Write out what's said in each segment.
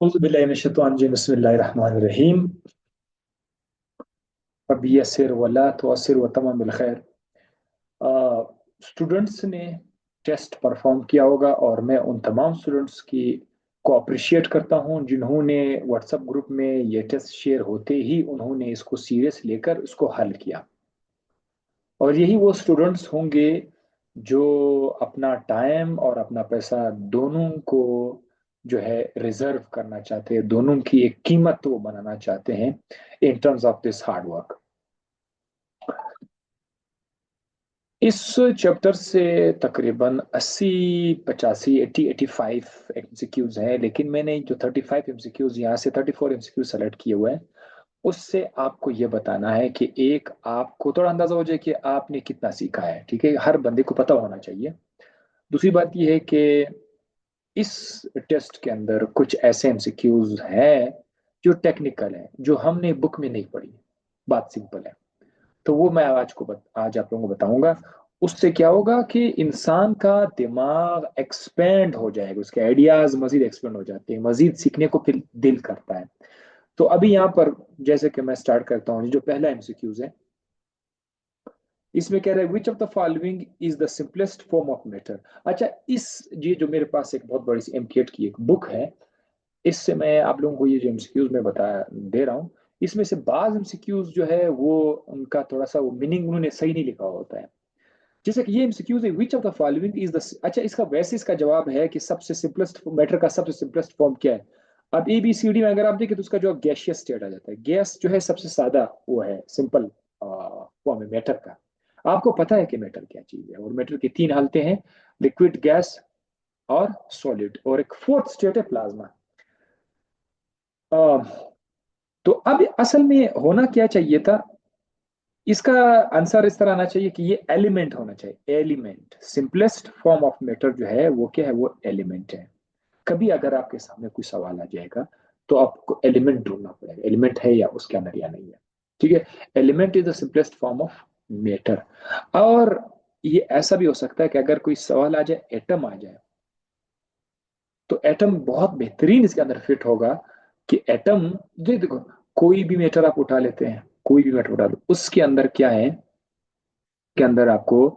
औज़ु बिल्लाहि मिनश्शैतानिर रजीम बिस्मिल्लाहिर रहमानिर रहीम रब्बि यस्सिर वला तुअस्सिर व तम्मिम बिल खैर। स्टूडेंट्स ने टेस्ट परफॉर्म किया होगा और मैं उन तमाम स्टूडेंट्स की को अप्रिशिएट करता हूं जिन्होंने व्हाट्सएप ग्रुप में ये टेस्ट शेयर होते ही उन्होंने इसको सीरियस लेकर इसको हल किया। और यही वो स्टूडेंट्स होंगे जो अपना टाइम और अपना पैसा दोनों को जो है रिजर्व करना चाहते हैं, दोनों की एक कीमत वो बनाना चाहते हैं in terms of this hard work. इस चैप्टर से तकरीबन 80 85 80 85 एमसीक्यूज हैं, लेकिन मैंने जो 35 एमसीक्यूज यहाँ से 34 एमसीक्यूज सेलेक्ट किए हुए हैं उससे आपको ये बताना है कि एक आपको थोड़ा अंदाजा हो जाए कि आपने कितना सीखा है। ठीक है, हर बंदे को पता होना चाहिए। दूसरी बात ये है कि इस टेस्ट के अंदर कुछ ऐसे एमसीक्यूज हैं जो टेक्निकल है, जो हमने बुक में नहीं पढ़ी। बात सिंपल है। तो वो मैं आज आप लोगों को बताऊंगा। उससे क्या होगा कि इंसान का दिमाग एक्सपेंड हो जाएगा, उसके आइडियाज मजीद एक्सपेंड हो जाते हैं, मजीद सीखने को फिर दिल करता है। तो अभी यहाँ पर जैसे कि मैं स्टार्ट करता हूँ, जो पहला एमसीक्यूज है इसमें कह रहा है विच of the following is the simplest form of matter. अच्छा, इस ये जो मेरे पास एक बहुत बड़ी सी एमकेट की एक बुक है, इससे मैं आप लोगों को ये जो एमसीक्यूज में बता दे रहा हूँ, इसमें से बाज एमसीक्यूज जो है वो उनका थोड़ा सा वो मीनिंग उन्होंने सही नहीं लिखा होता है। जैसे कि ये एमसीक्यूज है विच of the following is the. अच्छा, इसका वैसे इसका जवाब है कि सबसे सिंपलेस्ट मैटर का सबसे सिंपलेस्ट फॉर्म क्या है। अब ए बी सी डी में अगर आप देखें तो उसका जवाब गैसियस स्टेट आ जाता है। गैस जो है सबसे सादा वो है, सिंपल फॉर्म है मैटर का। आपको पता है कि मैटर क्या चीज है, और मैटर की तीन हालतें हैं, लिक्विड, गैस और सॉलिड, और एक फोर्थ स्टेट है प्लाज्मा। तो अब असल में होना क्या चाहिए था, इसका आंसर इस तरह आना चाहिए कि ये एलिमेंट होना चाहिए। Element simplest form of matter जो है वो क्या है, वो एलिमेंट है। कभी अगर आपके सामने कोई सवाल आ जाएगा तो आपको एलिमेंट ढूंढना पड़ेगा, एलिमेंट है या उसके अंदर या नहीं है। ठीक है, element is the simplest form of matter. और ये ऐसा भी हो सकता है कि अगर कोई सवाल आ जाए, एटम आ जाए, तो एटम बहुत बेहतरीन इसके अंदर फिट होगा। कि एटम, देखो, कोई भी मैटर आप उठा लेते हैं, कोई भी मैटर उठा लो, उसके अंदर क्या है, के अंदर आपको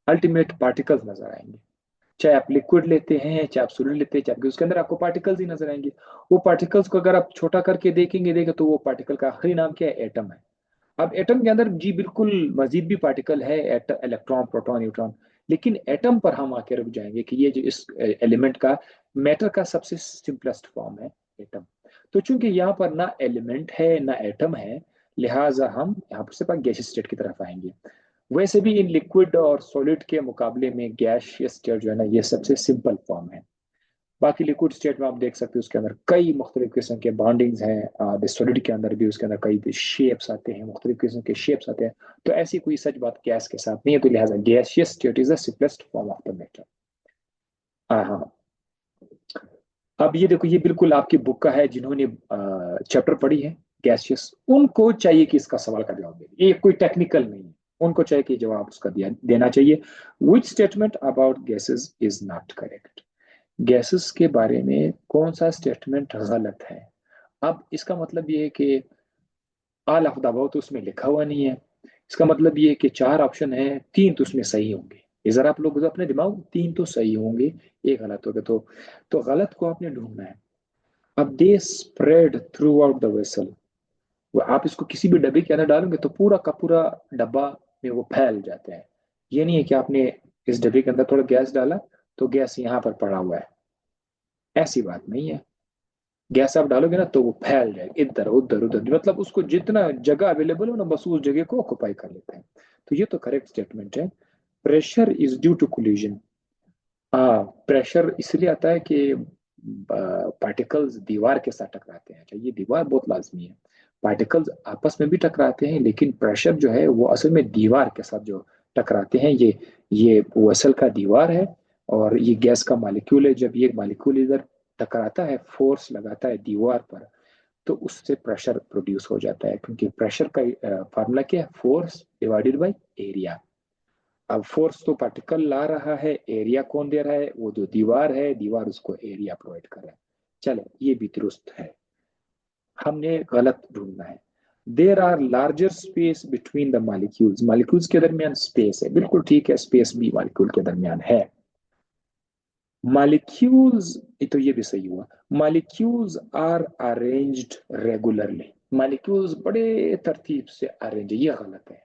अल्टीमेट पार्टिकल्स नजर आएंगे। चाहे आप लिक्विड लेते हैं, चाहे आप सॉलिड लेते हैं, चाहे उसके अंदर आपको पार्टिकल्स ही नजर आएंगे। वो पार्टिकल्स को अगर आप छोटा करके देखेंगे तो वो पार्टिकल का आखिरी नाम क्या है, एटम है। अब एटम के अंदर जी बिल्कुल मजीद भी पार्टिकल है, इलेक्ट्रॉन, प्रोटॉन, न्यूट्रॉन। लेकिन एटम पर हम आके रुक जाएंगे कि ये जो इस एलिमेंट का, मैटर का सबसे सिंपलेस्ट फॉर्म है एटम। तो चूंकि यहाँ पर ना एलिमेंट है ना एटम है, लिहाजा हम यहाँ पर सिर्फ गैसियस स्टेट की तरफ आएंगे। वैसे भी इन लिक्विड और सॉलिड के मुकाबले में गैसियस स्टेट जो है ना, ये सबसे सिंपल फॉर्म है। बाकी लिक्विड स्टेट में आप देख सकते हो उसके अंदर कई मुख्तलिफ किस्म के बॉन्डिंग्स हैं, सॉलिड के अंदर भी उसके अंदर कई शेप्स आते हैं, मुख्तलिफ किस्म के शेप्स आते हैं। तो ऐसी कोई सच बात गैस के साथ नहीं है, तो लिहाजा gaseous state is the simplest form of the matter. हाँ हाँ। अब ये देखो, ये बिल्कुल आपकी बुक का है, जिन्होंने चैप्टर पढ़ी है गैसियस, उनको चाहिए कि इसका सवाल का जवाब दे। ये कोई टेक्निकल नहीं है, उनको चाहिए कि जवाब उसका देना चाहिए। Which statement about gases is not correct. Gases के बारे में कौन सा स्टेटमेंट गलत है। अब इसका मतलब ये है कि आल ऑफ द अबव तो उसमें लिखा हुआ नहीं है। इसका मतलब ये है कि चार ऑप्शन है, तीन तो उसमें सही होंगे। ये जरा आप लोग अपने दिमाग, तीन तो सही होंगे, एक गलत होगा। तो गलत को आपने ढूंढना है। अब they spread through out the vessel, वो आप इसको किसी भी डब्बे के अंदर डालोगे तो पूरा का पूरा डब्बा में वो फैल जाते हैं। ये नहीं है कि आपने इस डब्बे के अंदर थोड़ा गैस डाला तो गैस यहाँ पर पड़ा हुआ है, ऐसी बात नहीं है। गैस आप डालोगे ना तो वो फैल जाएगा इधर उधर उधर, मतलब उसको जितना जगह अवेलेबल हो ना, बस उस जगह को ऑक्युपाई कर लेते हैं। तो ये तो करेक्ट स्टेटमेंट है। Pressure is due to collision. हाँ, प्रेशर इसलिए आता है कि पार्टिकल्स दीवार के साथ टकराते हैं। अच्छा, ये दीवार बहुत लाजमी है। पार्टिकल्स आपस में भी टकराते हैं, लेकिन प्रेशर जो है वो असल में दीवार के साथ जो टकराते हैं, ये वेसल का दीवार है, और ये गैस का मॉलिक्यूल है। जब ये मॉलिक्यूल इधर टकराता है, फोर्स लगाता है दीवार पर, तो उससे प्रेशर प्रोड्यूस हो जाता है। क्योंकि प्रेशर का फार्मूला क्या है, फोर्स डिवाइडेड बाई एरिया। अब फोर्स तो पार्टिकल ला रहा है, एरिया कौन दे रहा है, वो जो दीवार है, दीवार उसको एरिया प्रोवाइड कर रहा है। चले ये भी दुरुस्त है, हमने गलत ढूंढना है। There are larger space between the molecules, molecules के दरमियान स्पेस है, बिल्कुल ठीक है, स्पेस भी मालिक्यूल के दरमियान है। मालिक्यूल्स, तो ये भी सही हुआ। Molecules are arranged regularly, molecules बड़े तरतीब से अरेंज, ये गलत है।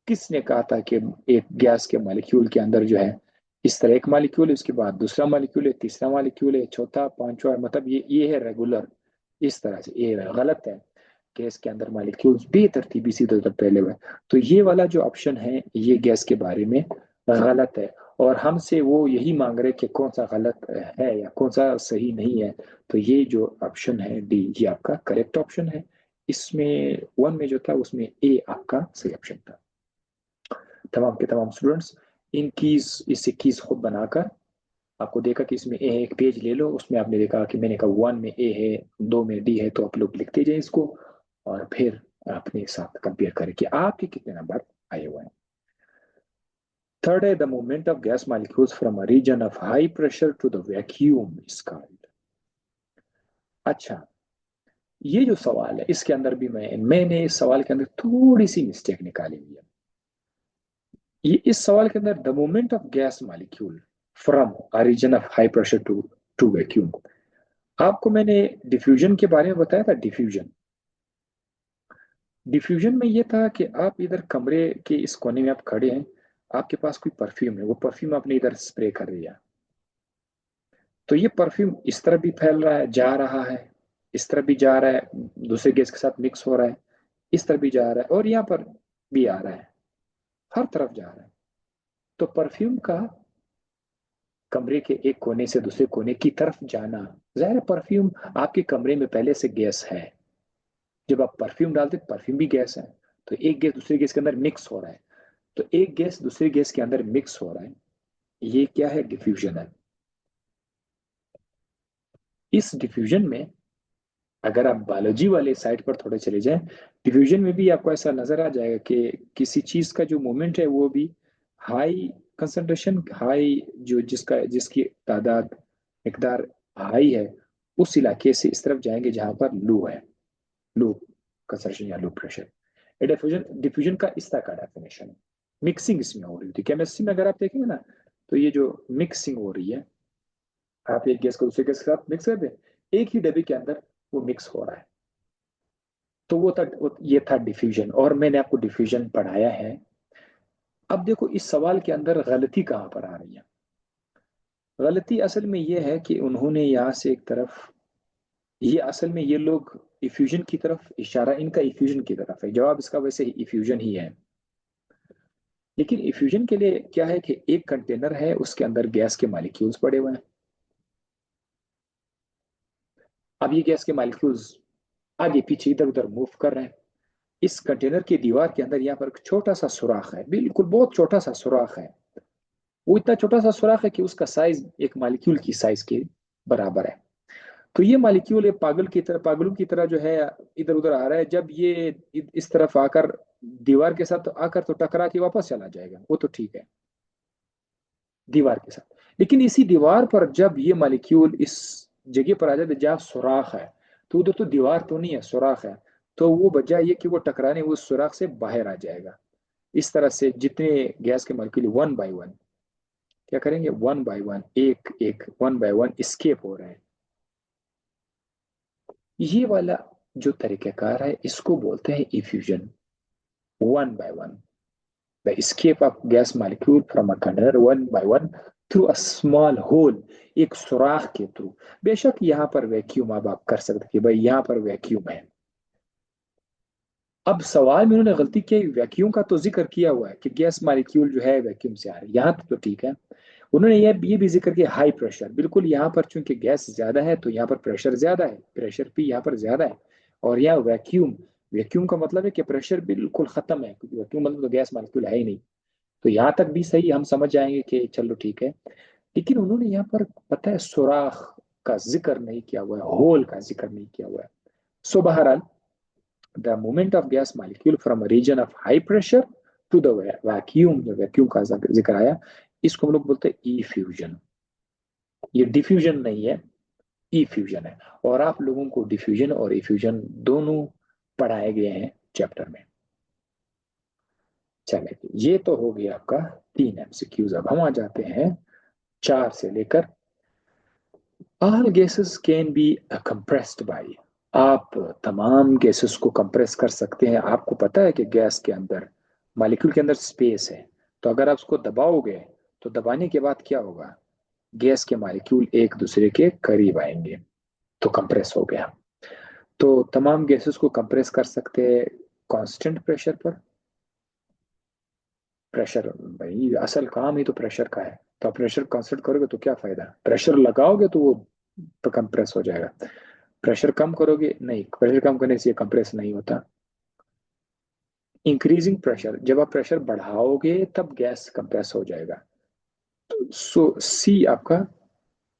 किसने कहा था कि एक गैस के मॉलिक्यूल के अंदर जो है इस तरह एक मॉलिक्यूल है, उसके बाद दूसरा मॉलिक्यूल है, तीसरा मॉलिक्यूल है, चौथा, पांचवा, मतलब ये है रेगुलर, इस तरह से ये गलत है। गैस के अंदर मॉलिक्यूल्स बेतरतीबी सी तरह फैले हुए हैं। तो ये वाला जो ऑप्शन है ये गैस के बारे में गलत है, और हमसे वो यही मांग रहे कि कौन सा गलत है या कौन सा सही नहीं है। तो ये जो ऑप्शन है डी, ये आपका करेक्ट ऑप्शन है। इसमें वन में जो था उसमें ए आपका सही ऑप्शन था। तमाम के तमाम स्टूडेंट्स इन कीज, इससे कीज खुद बनाकर, आपको देखा कि इसमें ए है, एक पेज ले लो, उसमें आपने देखा कि मैंने कहा वन में ए है, दो में डी है, तो आप लोग लिखते जाए इसको, और फिर अपने साथ कंपेयर करें कि आपके कितने नंबर आए हुए हैं। थर्ड है the movement of gas molecules from a region of high pressure to the vacuum is called. अच्छा, ये जो सवाल है इसके अंदर भी मैंने इस सवाल के अंदर थोड़ी सी मिस्टेक निकाली हुई है। ये इस सवाल के अंदर the movement of gas molecule from a region of high pressure to to vacuum, आपको मैंने डिफ्यूजन के बारे में बताया था। डिफ्यूजन, डिफ्यूजन में ये था कि आप इधर कमरे के इस कोने में आप खड़े हैं, आपके पास कोई परफ्यूम है, वो परफ्यूम आपने इधर स्प्रे कर दिया, तो ये परफ्यूम इस तरह भी फैल रहा है, जा रहा है, इस तरह भी जा रहा है, दूसरे गैस के साथ मिक्स हो रहा है, इस तरह भी जा रहा है, और यहाँ पर भी आ रहा है, हर तरफ जा रहा है। तो परफ्यूम का कमरे के एक कोने से दूसरे कोने की तरफ जाना, जाहिर है परफ्यूम आपके कमरे में पहले से गैस है, जब आप परफ्यूम डालते परफ्यूम भी गैस है, तो एक गैस दूसरे गैस के अंदर मिक्स हो रहा है, तो एक गैस दूसरे गैस के अंदर मिक्स हो रहा है, ये क्या है, डिफ्यूजन है। इस डिफ्यूजन में अगर आप बायोलॉजी वाले साइड पर थोड़े चले जाएं, डिफ्यूजन में भी आपको ऐसा नजर आ जाएगा कि किसी चीज का जो मोमेंट है वो भी हाई कंसंट्रेशन, हाई जो जिसका जिसकी तादाद मिकदार हाई है, उस इलाके से इस तरफ जाएंगे जहां पर लो है, लो कंसंट्रेशन या लो प्रेशर। डिफ्यूजन, डिफ्यूजन का इस तरह का डेफिनेशन है। मिक्सिंग इसमें हो रही थी केमिस्ट्री में, अगर आप देखेंगे ना, तो ये जो मिक्सिंग हो रही है, आप एक गैस को दूसरे गैस के साथ मिक्स कर दें, एक ही डब्बे के अंदर वो मिक्स हो रहा है, तो ये था डिफ्यूजन, और मैंने आपको डिफ्यूजन पढ़ाया है। अब देखो इस सवाल के अंदर गलती कहाँ पर आ रही है। गलती असल में ये है कि उन्होंने यहाँ से एक तरफ, ये असल में ये लोग इफ्यूजन की तरफ इशारा, इनका इफ्यूजन की तरफ है, जवाब इसका वैसे ही इफ्यूजन ही है। लेकिन इफ्यूजन के लिए क्या है कि एक कंटेनर है, उसके अंदर गैस के मॉलिक्यूल्स पड़े हुए हैं। अब ये गैस के मॉलिक्यूल्स आगे पीछे इधर उधर मूव कर रहे हैं। इस कंटेनर की दीवार के अंदर यहाँ पर एक छोटा सा सुराख है, बिल्कुल बहुत छोटा सा सुराख है, वो इतना छोटा सा सुराख है कि उसका साइज एक मॉलिक्यूल की साइज के बराबर है। तो ये मॉलिक्यूल एक पागल की तरह, पागलों की तरह जो है इधर उधर आ रहा है, जब ये इस तरफ आकर दीवार के साथ आकर तो टकरा के वापस चला जाएगा, वो तो ठीक है दीवार के साथ। लेकिन इसी दीवार पर जब ये मॉलिक्यूल इस जगह पर आ जाए जहाँ सुराख है, तो उधर तो दीवार तो नहीं है, सुराख है, तो वो बजाय ये कि वो टकराने उस सुराख से बाहर आ जाएगा। इस तरह से जितने गैस के मॉलिक्यूल वन बाय वन क्या करेंगे, वन बाय वन, एक एक वन बाय वन स्केप हो रहे हैं। ये वाला जो तरीकाकार है इसको बोलते हैं effusion, one by one, the escape of gas molecule from a container one by one through a small hole, एक सुराख के थ्रू। बेशक यहाँ पर वैक्यूम, अब आप कर सकते कि भाई यहाँ पर वैक्यूम है। अब सवाल में उन्होंने गलती की, वैक्यूम का तो जिक्र किया हुआ है कि गैस मॉलिक्यूल जो है वैक्यूम से आ रही है, यहाँ तो ठीक है। उन्होंने ये भी जिक्र किया हाई प्रेशर, बिल्कुल यहाँ पर चूंकि गैस ज्यादा है तो यहाँ पर प्रेशर ज्यादा है, प्रेशर भी यहाँ पर ज्यादा है। और यहाँ वैक्यूम, वैक्यूम का मतलब है कि प्रेशर बिल्कुल खत्म है, क्योंकि वैक्यूम मतलब तो गैस मॉलिक्यूल है ही नहीं। तो यहाँ तक भी सही, हम समझ जाएंगे कि चलो ठीक है। लेकिन उन्होंने यहाँ पर पता है सुराख का जिक्र नहीं किया हुआ है, होल का जिक्र नहीं किया हुआ है। सो बहरहाल the movement of gas molecule from region of high pressure to the vacuum, जो वैक्यूम का जिक्र आया, इसको हम लोग बोलते हैं ई फ्यूजन, ये डिफ्यूजन नहीं है। ई फ्यूजन है। और आप लोगों को डिफ्यूजन और इफ्यूजन दोनों पढ़ाए गए हैं चैप्टर में। चलिए, ये तो हो गया आपका 3 एमसीक्यूज। अब हम आ जाते हैं 4 से लेकर all gases can be compressed by. आप तमाम गैसेस को कंप्रेस कर सकते हैं। आपको पता है कि गैस के अंदर, मॉलिक्यूल के अंदर स्पेस है, तो अगर आप उसको दबाओगे तो दबाने के बाद क्या होगा, गैस के मॉलिक्यूल एक दूसरे के करीब आएंगे, तो कंप्रेस हो गया। तो तमाम गैसेस को कंप्रेस कर सकते हैं कांस्टेंट प्रेशर पर। प्रेशर, भाई असल काम ही तो प्रेशर का है, तो आप प्रेशर कांस्टेंट करोगे तो क्या फायदा, प्रेशर लगाओगे तो वो कंप्रेस हो जाएगा। प्रेशर कम करोगे नहीं, प्रेशर कम करने से कंप्रेस नहीं होता। इंक्रीजिंग प्रेशर, जब आप प्रेशर बढ़ाओगे तब गैस कंप्रेस हो जाएगा। सो सी आपका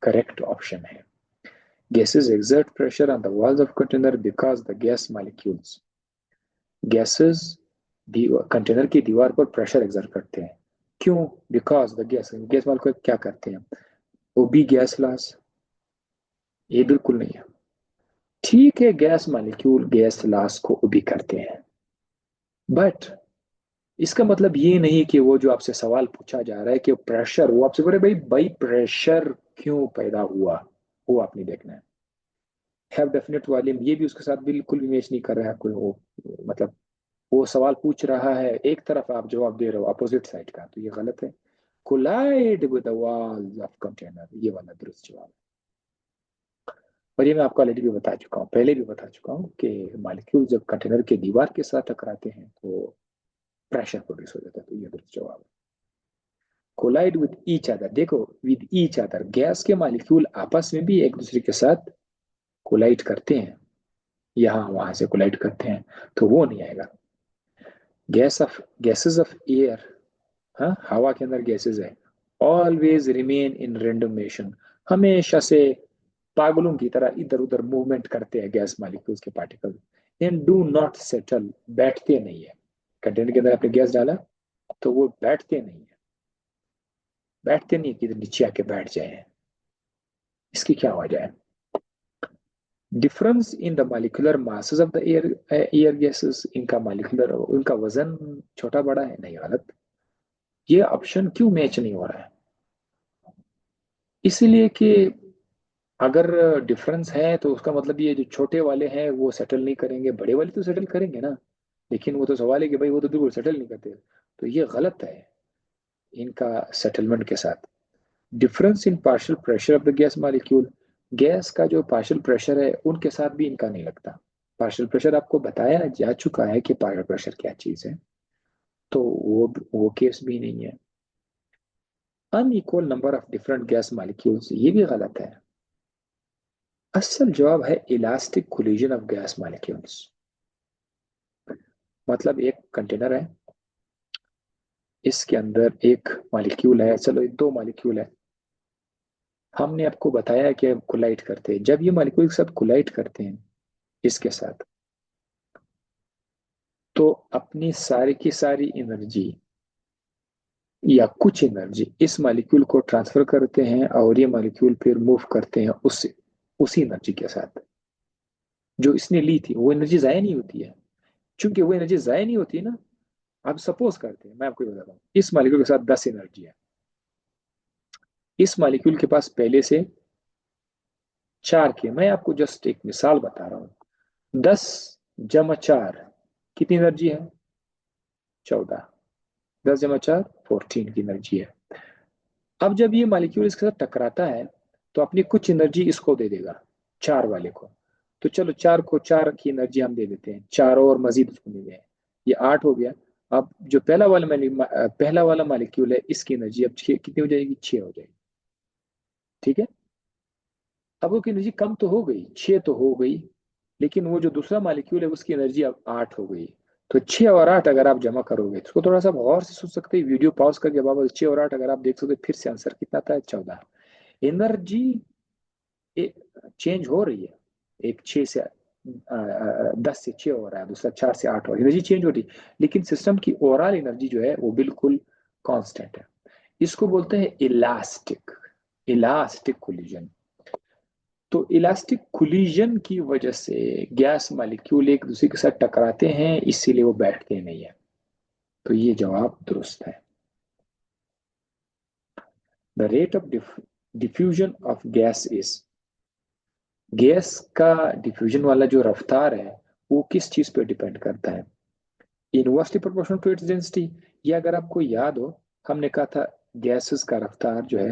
करेक्ट ऑप्शन है। Gases exert pressure on the walls of container because the gas molecules, gases container की दीवार पर प्रेशर एक्सर्ट करते हैं। क्यों? बिकॉज द गैस मॉलिक्यूल क्या करते हैं, वो भी गैस लॉस, ये बिल्कुल नहीं है। ठीक है, गैस मॉलिक्यूल गैस लॉस को भी करते हैं, बट इसका मतलब ये नहीं कि वो जो आपसे सवाल पूछा जा रहा है कि प्रेशर, वो आपसे बोले भाई भाई प्रेशर क्यों पैदा हुआ, वो आपने देखना है। हैव डेफिनेट वॉल्यूम, ये भी उसके साथ बिल्कुल भी मैच नहीं कर रहा है कोई, वो मतलब वो सवाल पूछ रहा है एक तरफ, आप जवाब दे रहे हो अपोजिट साइड का, तो ये गलत है। Collide with the walls of container, ये वाला दुरुस्त जवाब है। और ये मैं आपको ऑलरेडी भी बता चुका हूँ, पहले भी बता चुका हूँ कि मॉलिक्यूल जब कंटेनर के दीवार के साथ टकराते हैं तो प्रेशर प्रोड्यूस हो जाता है, तो ये दुरुस्त जवाब है। कोलाइड विद ईच अदर, देखो विद ईच अदर, गैस के मॉलिक्यूल आपस में भी एक दूसरे के साथ कोलाइड करते हैं, यहाँ वहां से कोलाइड करते हैं, तो वो नहीं आएगा। गैसेस ऑफ एयर, हाँ हवा के अंदर गैसेस है, always remain in random motion, हमेशा से पागलों की तरह इधर उधर मूवमेंट करते हैं गैस मॉलिक्यूल्स के particle, and do not settle, बैठते नहीं है। कंटेनर के अंदर आपने गैस डाला तो वो बैठते नहीं है, बैठते नहीं कि नीचे आके बैठ जाए। इसकी क्या वजह है? Difference in the molecular masses of the air gases, इनका मॉलिक्यूलर, उनका वजन छोटा बड़ा है, नहीं गलत। ये ऑप्शन क्यों मैच नहीं हो रहा है? इसलिए कि अगर डिफरेंस है तो उसका मतलब ये जो छोटे वाले हैं वो सेटल नहीं करेंगे, बड़े वाले तो सेटल करेंगे ना। लेकिन वो तो सवाल है कि भाई वो तो बिल्कुल सेटल नहीं करते, तो ये गलत है इनका सेटलमेंट के साथ। Difference in partial pressure of the gas molecule, gas का जो पार्शियल प्रेशर है उनके साथ भी इनका नहीं लगता। पार्शियल प्रेशर आपको बताया जा चुका है कि पार्शियल प्रेशर क्या चीज है, तो वो केस भी नहीं है। Unequal number of different gas molecules, ये भी गलत है। असल जवाब है elastic collision of gas molecules. मतलब एक कंटेनर है, इसके अंदर एक मॉलिक्यूल है, चलो दो मॉलिक्यूल है, हमने आपको बताया कि कोलाइड करते हैं। जब ये मॉलिक्यूल के साथ कोलाइड करते हैं इसके साथ, तो अपनी सारी की सारी एनर्जी या कुछ एनर्जी इस मॉलिक्यूल को ट्रांसफर करते हैं, और ये मॉलिक्यूल फिर मूव करते हैं उसी एनर्जी के साथ जो इसने ली थी। वो एनर्जी जाया नहीं होती है, क्योंकि वो एनर्जी जाया नहीं होती है ना। आप सपोज करते हैं, मैं आपको बताता हूँ, इस मॉलिक्यूल के साथ 10 एनर्जी है, इस मॉलिक्यूल के पास पहले से 4 की, मैं आपको जस्ट एक मिसाल बता रहा हूँ। 10 जमा 4 कितनी एनर्जी है? 14। 10 जमा 4 14 की एनर्जी है। अब जब ये मॉलिक्यूल इसके साथ टकराता है तो अपनी कुछ एनर्जी इसको दे देगा, 4 वाले को। तो चलो 4 को 4 की एनर्जी हम दे देते हैं, 4 और मजीद उसको दे दें, ये 8 हो गया। अब जो पहला वाला मॉलिक्यूल है, इसकी एनर्जी अब कितनी हो जाएगी? 6 हो जाएगी। ठीक है, अब वो एनर्जी कम तो हो गई, 6 तो हो गई, लेकिन वो जो दूसरा मॉलिक्यूल है उसकी एनर्जी अब 8 हो गई। तो 6 और 8 अगर आप जमा करोगे तो उसको थोड़ा सा गौर से सोच सकते हैं, वीडियो पॉज करके बाबा 6 और 8 अगर आप देख सकते फिर से आंसर कितना आता है? 14। एनर्जी चेंज हो रही है, एक 6 से 10 से 6 हो रहा है, दूसरा 4 से 8 हो रहा है, एनर्जी चेंज हो रही है, लेकिन सिस्टम की ओवरऑल एनर्जी जो है वो बिल्कुल कांस्टेंट है। इसको बोलते हैं इलास्टिक, इलास्टिक कोलिजन। तो इलास्टिक कोलिजन की वजह से गैस मॉलिक्यूल एक दूसरे के साथ टकराते हैं, इसीलिए वो बैठते नहीं है। तो ये जवाब दुरुस्त है। The rate of diffusion of gas is, gas का डिफ्यूजन वाला जो रफ्तार है वो किस चीज पे डिपेंड करता है? Inversely proportional to its density. ये अगर आपको याद हो, हमने कहा था गैसेस का रफ्तार जो है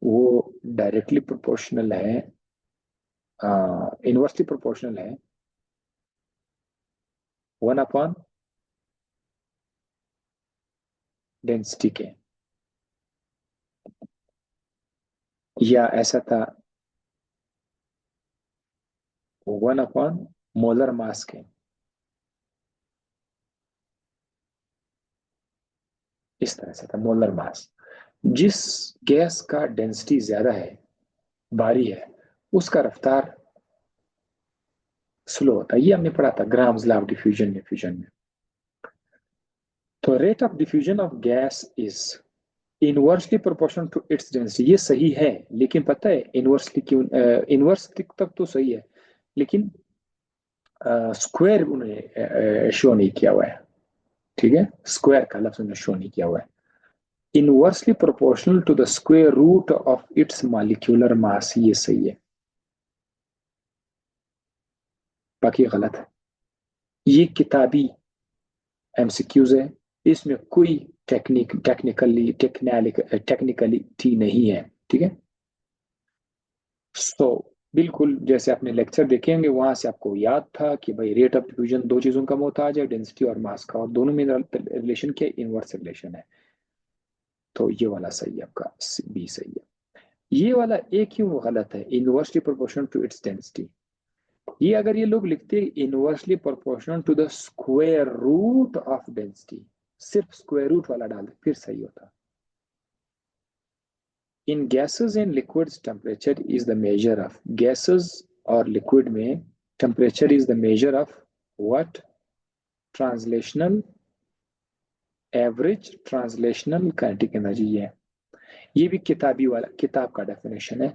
वो डायरेक्टली प्रोपोर्शनल है, इनवर्सली प्रोपोर्शनल है 1 अपॉन डेंसिटी के, या ऐसा था 1 अपॉन मोलर मास के। इस तरह से था मोलर मास। जिस गैस का डेंसिटी ज्यादा है, भारी है, उसका रफ्तार स्लो होता है। ये हमने पढ़ा था Graham's law of diffusion diffusion में। तो rate of diffusion of gas is inversely proportional to its density. ये सही है, लेकिन पता है इनवर्सली क्यों? इनवर्स तक तो सही है, लेकिन स्क्वायर उन्हें शो नहीं किया हुआ है। ठीक है, स्क्वायर का लफ्ज उन्हें शो नहीं किया हुआ है। Inversely proportional to the square root of its molecular mass, ये सही है, बाकी गलत है। ये किताबी एमसीक्यूज है, इसमें कोई टेक्निकलिटी नहीं है। ठीक है, सो बिल्कुल जैसे आपने लेक्चर देखे होंगे वहां से आपको याद था कि भाई रेट ऑफ डिफ्यूजन दो चीजों का मोहताज है, डेंसिटी और मास का, और दोनों में रिलेशन क्या, इनवर्स रिलेशन है। तो ये वाला सही है, आपका बी सही है। ये वाला ए क्यों गलत है? Inversely proportional to its density. ये अगर ये लोग लिखते inversely proportional to the square root of density, सिर्फ स्क्वायर रूट वाला डाल दे, फिर सही होता। In gases and liquids temperature is the measure of, gases और लिक्विड में temperature is the measure of what? Translational average translational kinetic energy. ये भी किताबी वाला, किताब का डेफिनेशन है।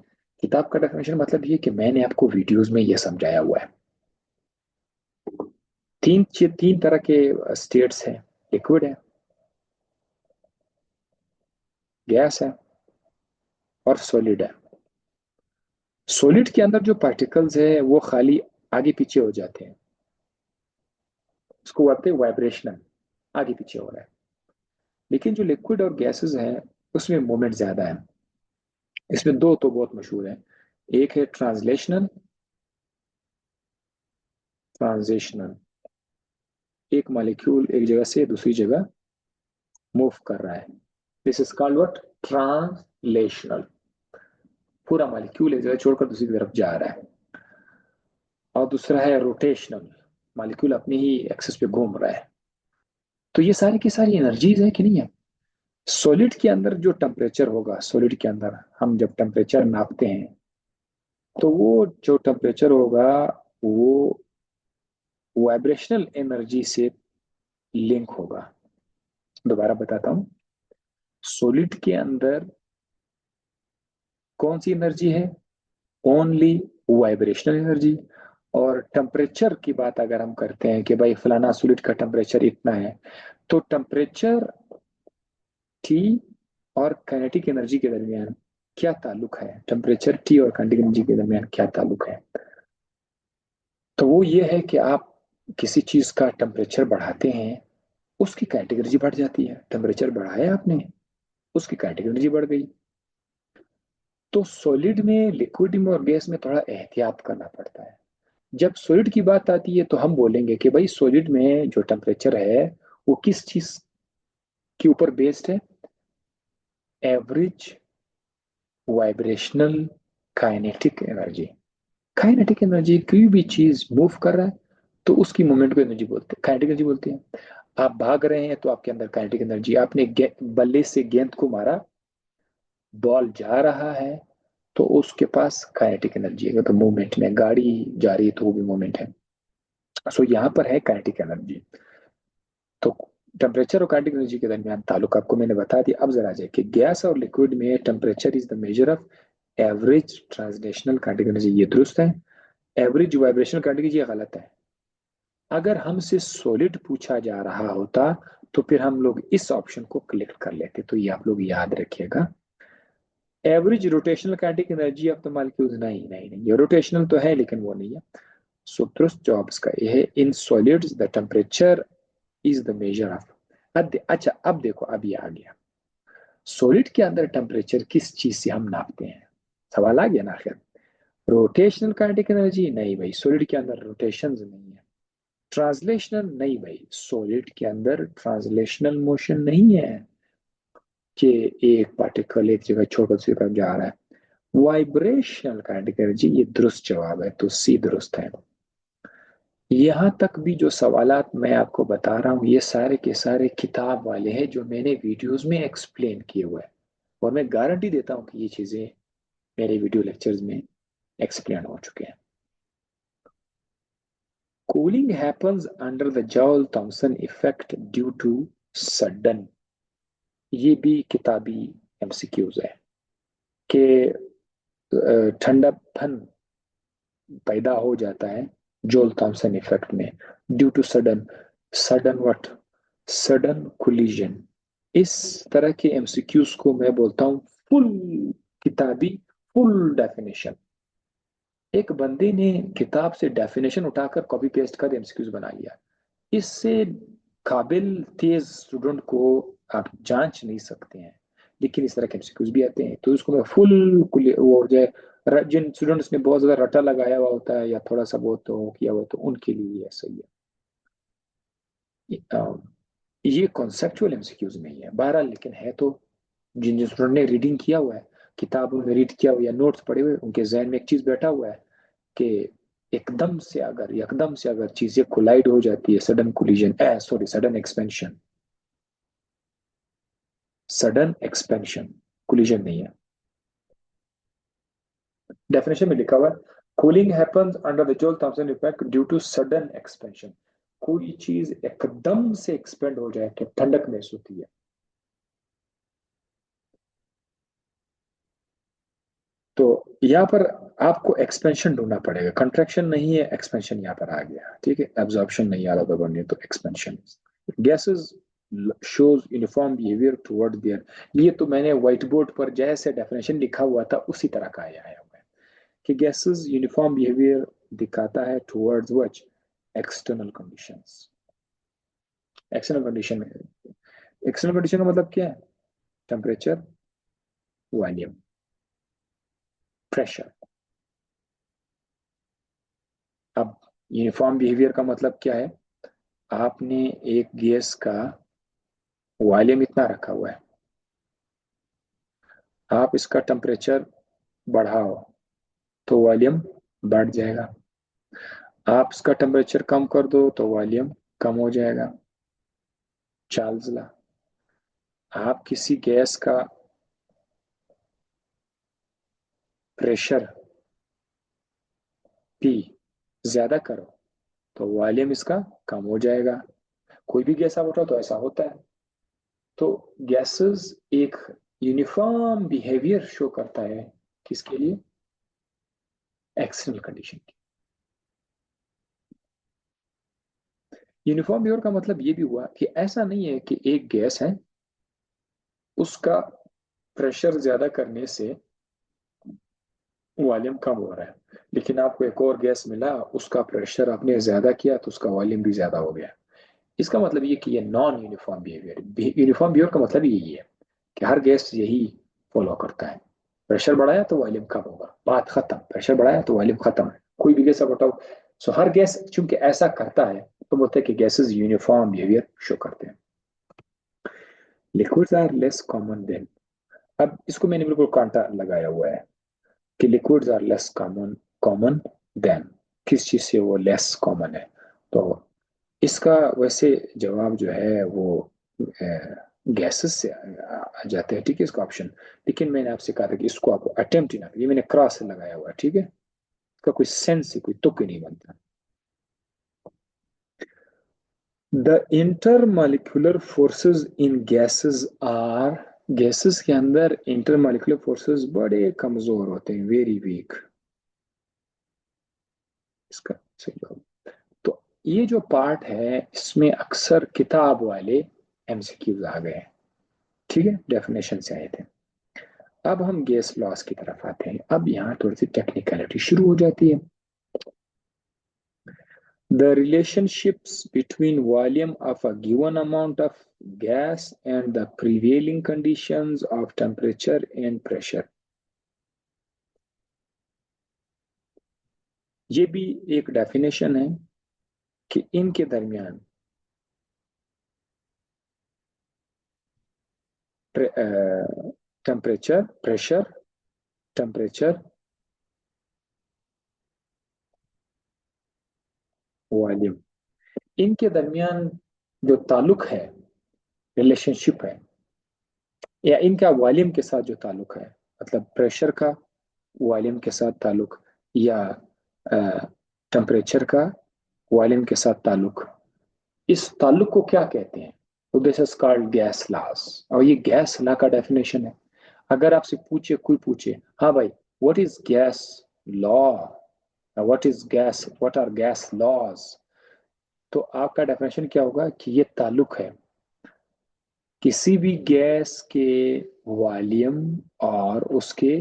किताब का डेफिनेशन मतलब ये कि मैंने आपको वीडियोस में ये समझाया हुआ है। तीन तरह के स्टेट्स हैं, लिक्विड है, गैस है और सॉलिड है। सॉलिड के अंदर जो पार्टिकल्स है वो खाली आगे पीछे हो जाते हैं, उसको बोलते हैं वाइब्रेशनल, आगे पीछे हो रहा है। लेकिन जो लिक्विड और गैसेस हैं उसमें मूवमेंट ज्यादा है। इसमें दो तो बहुत मशहूर है, एक है ट्रांसलेशनल, ट्रांजिशनल, एक मॉलिक्यूल एक जगह से दूसरी जगह मूव कर रहा है, this is called what? Translational. पूरा मॉलिक्यूल एक जगह छोड़कर दूसरी तरफ जा रहा है। और दूसरा है रोटेशनल, मॉलिक्यूल अपनी ही एक्सिस पे घूम रहा है। तो ये सारी की सारी एनर्जीज है कि नहीं है? सॉलिड के अंदर जो टेम्परेचर होगा, सॉलिड के अंदर हम जब टेम्परेचर नापते हैं तो वो जो टेम्परेचर होगा वो वाइब्रेशनल एनर्जी से लिंक होगा। दोबारा बताता हूँ, सॉलिड के अंदर कौन सी एनर्जी है? Only vibrational energy. और टेम्परेचर की बात अगर हम करते हैं कि भाई फलाना सॉलिड का टेम्परेचर इतना है, तो टेम्परेचर टी और काइनेटिक एनर्जी के दरमियान क्या ताल्लुक है? टेम्परेचर टी और काइनेटिक एनर्जी के दरमियान क्या ताल्लुक है? तो वो ये है कि आप किसी चीज का टेम्परेचर बढ़ाते हैं, उसकी काइनेटिक एनर्जी बढ़ जाती है। टेम्परेचर बढ़ाया आपने, उसकी काइनेटिक एनर्जी बढ़ गई। तो सॉलिड में, लिक्विड में और गैस में थोड़ा एहतियात करना पड़ता है। जब सॉलिड की बात आती है तो हम बोलेंगे कि भाई सॉलिड में जो टेम्परेचर है वो किस चीज के ऊपर बेस्ड है? Average vibrational kinetic energy. Kinetic energy, कोई भी चीज मूव कर रहा है तो उसकी मूवमेंट को एनर्जी बोलते हैं, काइनेटिक एनर्जी बोलते हैं। आप भाग रहे हैं तो आपके अंदर काइनेटिक एनर्जी, आपने बल्ले से गेंद को मारा, बॉल जा रहा है तो उसके पास काइनेटिक एनर्जी है, तो मूवमेंट में, गाड़ी जा रही है तो वो भी मूवमेंट है। सो यहाँ पर है काइनेटिक एनर्जी। तो टेम्परेचर और काइनेटिक एनर्जी के दरमियान ताल्लुक आपको मैंने बता दिया। अब जरा जाए कि गैस और लिक्विड में temperature is the measure of average translational kinetic energy ये दुरुस्त है, एवरेज वाइब्रेशनल काइनेटिक एनर्जी ये गलत है। अगर हमसे सॉलिड पूछा जा रहा होता तो फिर हम लोग इस ऑप्शन को क्लिक कर लेते, तो ये आप लोग याद रखिएगा। Average rotational kinetic energy of the molecules, नहीं नहीं नहीं, ये रोटेशनल तो है लेकिन वो नहीं है। सो दुरुस्त जवाब इसका ये है, in solids the temperature is the measure of. अच्छा अब देखो, अब ये आ गया, सॉलिड के अंदर टेम्परेचर किस चीज से हम नापते हैं, सवाल आ गया ना आखिर। रोटेशनल काइनेटिक एनर्जी नहीं भाई, सॉलिड के अंदर रोटेशन नहीं है। ट्रांसलेशनल नहीं भाई, सॉलिड के अंदर ट्रांसलेशनल मोशन नहीं है कि एक पार्टिकल एक जगह छोटे से तरफ जा रहा है। वाइब्रेशनल काइनेटिक एनर्जी, ये दुरुस्त जवाब है, तो सी दुरुस्त है। यहाँ तक भी जो सवालात मैं आपको बता रहा हूँ ये सारे के सारे किताब वाले हैं जो मैंने वीडियोस में एक्सप्लेन किए हुए हैं, और मैं गारंटी देता हूँ कि ये चीजें मेरे वीडियो लेक्चर्स में एक्सप्लेन हो चुके हैं। Cooling happens under the Joule Thomson effect due to sudden, ये भी किताबी एमसीक्यूज है कि ठंडापन पैदा हो जाता है जोल थॉमसन इफेक्ट में due to sudden, sudden what, sudden collision. इस तरह के एमसीक्यूज को मैं बोलता हूं फुल किताबी, फुल डेफिनेशन। एक बंदे ने किताब से डेफिनेशन उठाकर कॉपी पेस्ट कर एमसीक्यूज बना लिया, इससे काबिल तेज स्टूडेंट को आप जांच नहीं सकते हैं, लेकिन इस तरह के एमसीक्यूज भी आते हैं, तो इसको मैं फुल वो हो जाए, जिन स्टूडेंट्स ने बहुत ज्यादा रटा लगाया हुआ होता है या थोड़ा सा बहुत तो किया हुआ तो उनके लिए ऐसा ही है। ये कॉन्सेप्चुअल एमसीक्यूज नहीं है बहरहाल, लेकिन है तो जिन जिन स्टूडेंट ने रीडिंग किया हुआ है, किताब में रीड किया हुआ या नोट्स पढ़े हुए, उनके जहन में एक चीज बैठा हुआ है कि एकदम से अगर चीजें कोलाइड हो जाती है, sudden collision, sorry sudden expansion, sudden expansion, collision नहीं है। डेफिनेशन में लिखा हुआ है, cooling happens under the Joule Thomson effect due to sudden expansion, कोई चीज एकदम से एक्सपेंड हो जाए तो ठंडक महसूस होती है। तो यहाँ पर आपको एक्सपेंशन ढूंढना पड़ेगा, कंट्रैक्शन नहीं है, एक्सपेंशन यहाँ पर आ गया, ठीक है, एब्जॉर्प्शन नहीं आ रहा था बनने, तो expansion. Gases shows uniform behaviour toward there, ये तो मैंने व्हाइट बोर्ड पर जैसे डेफिनेशन लिखा हुआ था उसी तरह का आया है कि गैसेस यूनिफॉर्म बिहेवियर दिखाता है towards which external conditions. External condition में, एक्सटर्नल कंडीशन का मतलब क्या है, टेम्परेचर, वॉल्यूम, प्रेशर। अब यूनिफॉर्म बिहेवियर का मतलब क्या है, आपने एक गैस का वॉल्यूम इतना रखा हुआ है, आप इसका टेम्परेचर बढ़ाओ तो वॉल्यूम बढ़ जाएगा, आप इसका टेम्परेचर कम कर दो तो वॉल्यूम कम हो जाएगा। चार्ल्स ला, आप किसी गैस का प्रेशर P ज्यादा करो तो वॉल्यूम इसका कम हो जाएगा। कोई भी गैस आप उठाओ तो ऐसा होता है। तो गैसेस एक यूनिफॉर्म बिहेवियर शो करता है, किसके लिए, एक्सटर्नल कंडीशन की। यूनिफॉर्म बिहेवियर का मतलब ये भी हुआ कि ऐसा नहीं है कि एक गैस है, उसका प्रेशर ज्यादा करने से वॉल्यूम कम हो रहा है, लेकिन आपको एक और गैस मिला, उसका प्रेशर आपने ज्यादा किया तो उसका वॉल्यूम भी ज्यादा हो गया। इसका मतलब ये कि ये non uniform behaviour, uniform behaviour का मतलब यही है कि हर गैस यही फॉलो करता है, प्रेशर बढ़ाया तो वॉल्यूम कम होगा, बात खत्म, प्रेशर बढ़ाया तो वॉल्यूम खत्म है, कोई भी गैस आप बताओ। सो हर गैस चूंकि ऐसा करता है तो बोलते हैं कि गैसेस यूनिफॉर्म बिहेवियर शो करते हैं। Liquids are less common than, अब इसको मैंने बिल्कुल कांटा लगाया हुआ है कि liquids are less common, common than, किस चीज से वो लेस कॉमन है, तो इसका वैसे जवाब जो है वो गैसेस से आ जाते हैं, ठीक है, इसका ऑप्शन। लेकिन मैंने आपसे कहा था कि इसको आप अटेम्प्ट ही ना, ये मैंने क्रॉस से लगाया हुआ है, ठीक है, इसका कोई सेंस ही, कोई तुक ही नहीं बनता। The intermolecular forces in gases are, gases के अंदर इंटरमॉलिक्यूलर फोर्सेस बड़े कमजोर होते हैं, वेरी वीक। इसका सही जवाब। तो ये जो पार्ट है इसमें अक्सर किताब वाले एमसीक्यूज आ गए हैं, ठीक है, डेफिनेशन से आए थे। अब हम गैस लॉस की तरफ आते हैं। अब यहाँ थोड़ी सी टेक्निकलिटी शुरू हो जाती है। The relationships between volume of a given amount of gas and the prevailing conditions of temperature and pressure, ये भी एक डेफिनेशन है कि इनके दरमियान टेम्परेचर, प्रेशर, टेम्परेचर, वॉल्यूम, इनके दरमियान जो ताल्लुक है, रिलेशनशिप है, या इनका वॉल्यूम के साथ जो ताल्लुक है, मतलब प्रेशर का वॉल्यूम के साथ ताल्लुक, या टेम्परेचर का वॉल्यूम के साथ ताल्लुक, इस ताल्लुक को क्या कहते हैं? तो this is called gas laws. और ये गैस लॉ का डेफिनेशन है। अगर आपसे पूछे, कोई पूछे, हाँ भाई, what is gas law, what is gas, what are gas laws, तो आपका डेफिनेशन क्या होगा कि ये ताल्लुक है किसी भी गैस के वॉल्यूम और उसके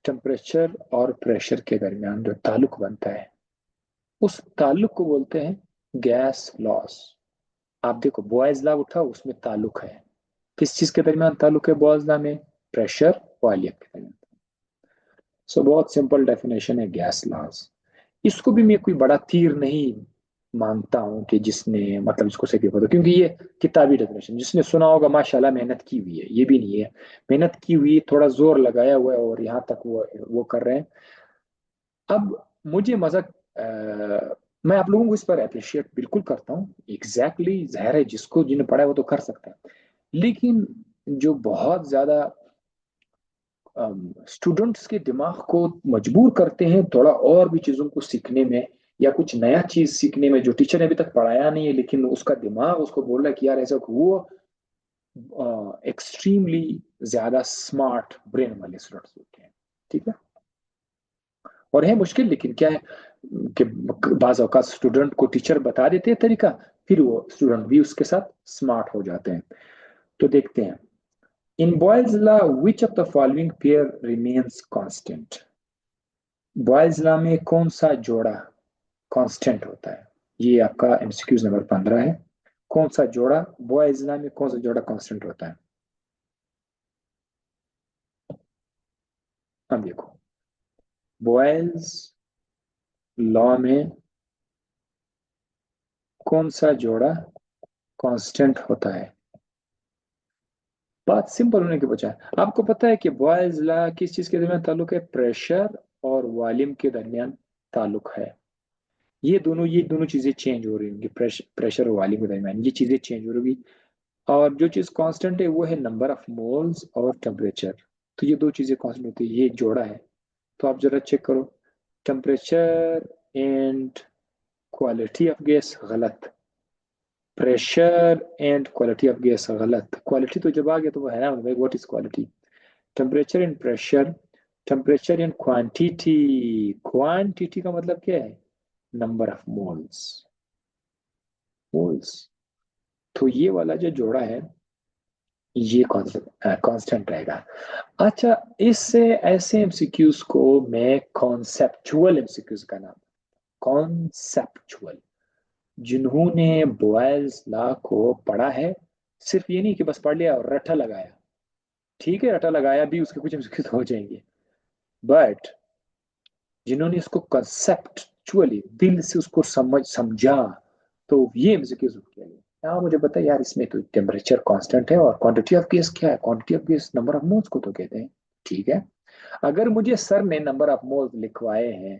टेम्परेचर और प्रेशर के दरमियान जो ताल्लुक बनता है, उस ताल्लुक को बोलते हैं गैस लॉस। आप देखो बॉयज लॉ उठा, उसमें ताल्लुक है, किस चीज के दरमियान ताल्लुक है बॉयज लॉ में? प्रेशर, वॉल्यूम के दरमियान। सो बहुत सिंपल डेफिनेशन है गैस लॉस। इसको भी मैं कोई बड़ा तीर नहीं मानता हूं कि जिसने मतलब इसको सही पता, क्योंकि ये किताबी डेफिनेशन, जिसने सुना होगा माशाल्लाह मेहनत की हुई है, ये भी नहीं है, मेहनत की हुई, थोड़ा जोर लगाया हुआ है और यहाँ तक वो कर रहे हैं। अब मुझे मजा मैं आप लोगों को इस पर अप्रिशिएट बिल्कुल करता हूँ, एग्जैक्टली exactly, जाहिर है जिसको जिन्हें पढ़ा है वो तो कर सकता है, लेकिन जो बहुत ज्यादा स्टूडेंट्स के दिमाग को मजबूर करते हैं थोड़ा और भी चीजों को सीखने में, या कुछ नया चीज सीखने में जो टीचर ने अभी तक पढ़ाया नहीं है, लेकिन उसका दिमाग उसको बोल रहा है कि यार ऐसा, वो एक्सट्रीमली ज्यादा स्मार्ट ब्रेन वाले स्टूडेंट्स होते हैं, ठीक है। और है मुश्किल, लेकिन क्या है कि बाज औकात स्टूडेंट को टीचर बता देते हैं तरीका, फिर वो स्टूडेंट भी उसके साथ स्मार्ट हो जाते हैं। तो देखते हैं, in Boyle's law which of the following pair remains constant? Boyle's law में कौन सा जोड़ा कांस्टेंट होता है? ये आपका एमसीक्यूज नंबर 15 है। कौन सा जोड़ा बॉयल्स लॉ में, कौन सा जोड़ा कांस्टेंट होता है? अब देखो, बॉयल्स लॉ में कौन सा जोड़ा कांस्टेंट होता है? बात सिंपल होने के बजाय आपको पता है कि बॉयल्स लॉ किस चीज के दरमियान ताल्लुक है? प्रेशर और वॉल्यूम के दरमियान ताल्लुक है। ये दोनों चीजें चेंज हो रही होंगी, प्रेशर और वॉल्यूम के दरमियान ये चीजें चेंज हो रही, और जो चीज कांस्टेंट है वो है नंबर ऑफ मोल्स और टेम्परेचर। तो ये दो चीजें कांस्टेंट होती है, ये जोड़ा है। तो आप जरा चेक करो, temperature and quality of gas गलत, pressure and quality of gas गलत। क्वालिटी तो जब आ गया तो वो है ना भाई, what is quality? Temperature and pressure, temperature and quantity, quantity का मतलब क्या है? Number of moles, moles. तो ये वाला जो जोड़ा है ये कांस्टेंट रहेगा। अच्छा, इससे ऐसे एमसीक्यूज को मैं कॉन्सेप्चुअल एमसीक्यूज का नाम, कॉन्सेप्चुअल, जिन्होंने बॉयल्स लॉ को पढ़ा है, सिर्फ ये नहीं कि बस पढ़ लिया और रट्टा लगाया, ठीक है, रट्टा लगाया भी उसके कुछ एमसीक्यूज हो जाएंगे, बट जिन्होंने इसको कंसेप्चुअली दिल से उसको समझा, तो ये एमसीक्यूज किया गया। हाँ मुझे पता है यार, इसमें तो टेम्परेचर कांस्टेंट है और क्वांटिटी ऑफ गैस क्या है? Quantity of gas number of moles को तो कहते हैं, ठीक है। अगर मुझे सर ने नंबर ऑफ मोल्स लिखवाए हैं,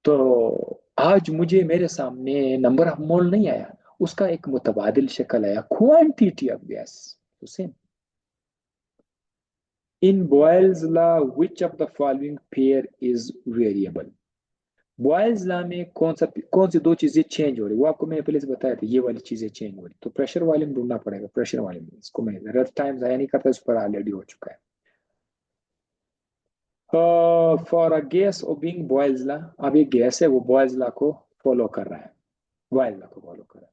तो आज मुझे मेरे सामने नंबर ऑफ मोल नहीं आया, उसका एक मुतबादिल शक्ल आया, क्वांटिटी ऑफ गैस। तो same, in Boyle's law which of the following pair is variable? Boils law में कौन सी दो चीजें चेंज हो रही, वो आपको मैंने पहले से बताया था, ये वाली चीजें चेंज हो रही, तो प्रेशर वॉल्यूम ढूंढना पड़ेगा। प्रेशर वॉल्यूम इसको मैं रफ टाइम जाया नहीं करता, इस पर ऑलरेडी हो चुका है। For a gas obeying Boyle's law, अब ये गैस है वो बॉयल्स लॉ को फॉलो कर रहा है, बॉयल्स लॉ को फॉलो कर रहा है।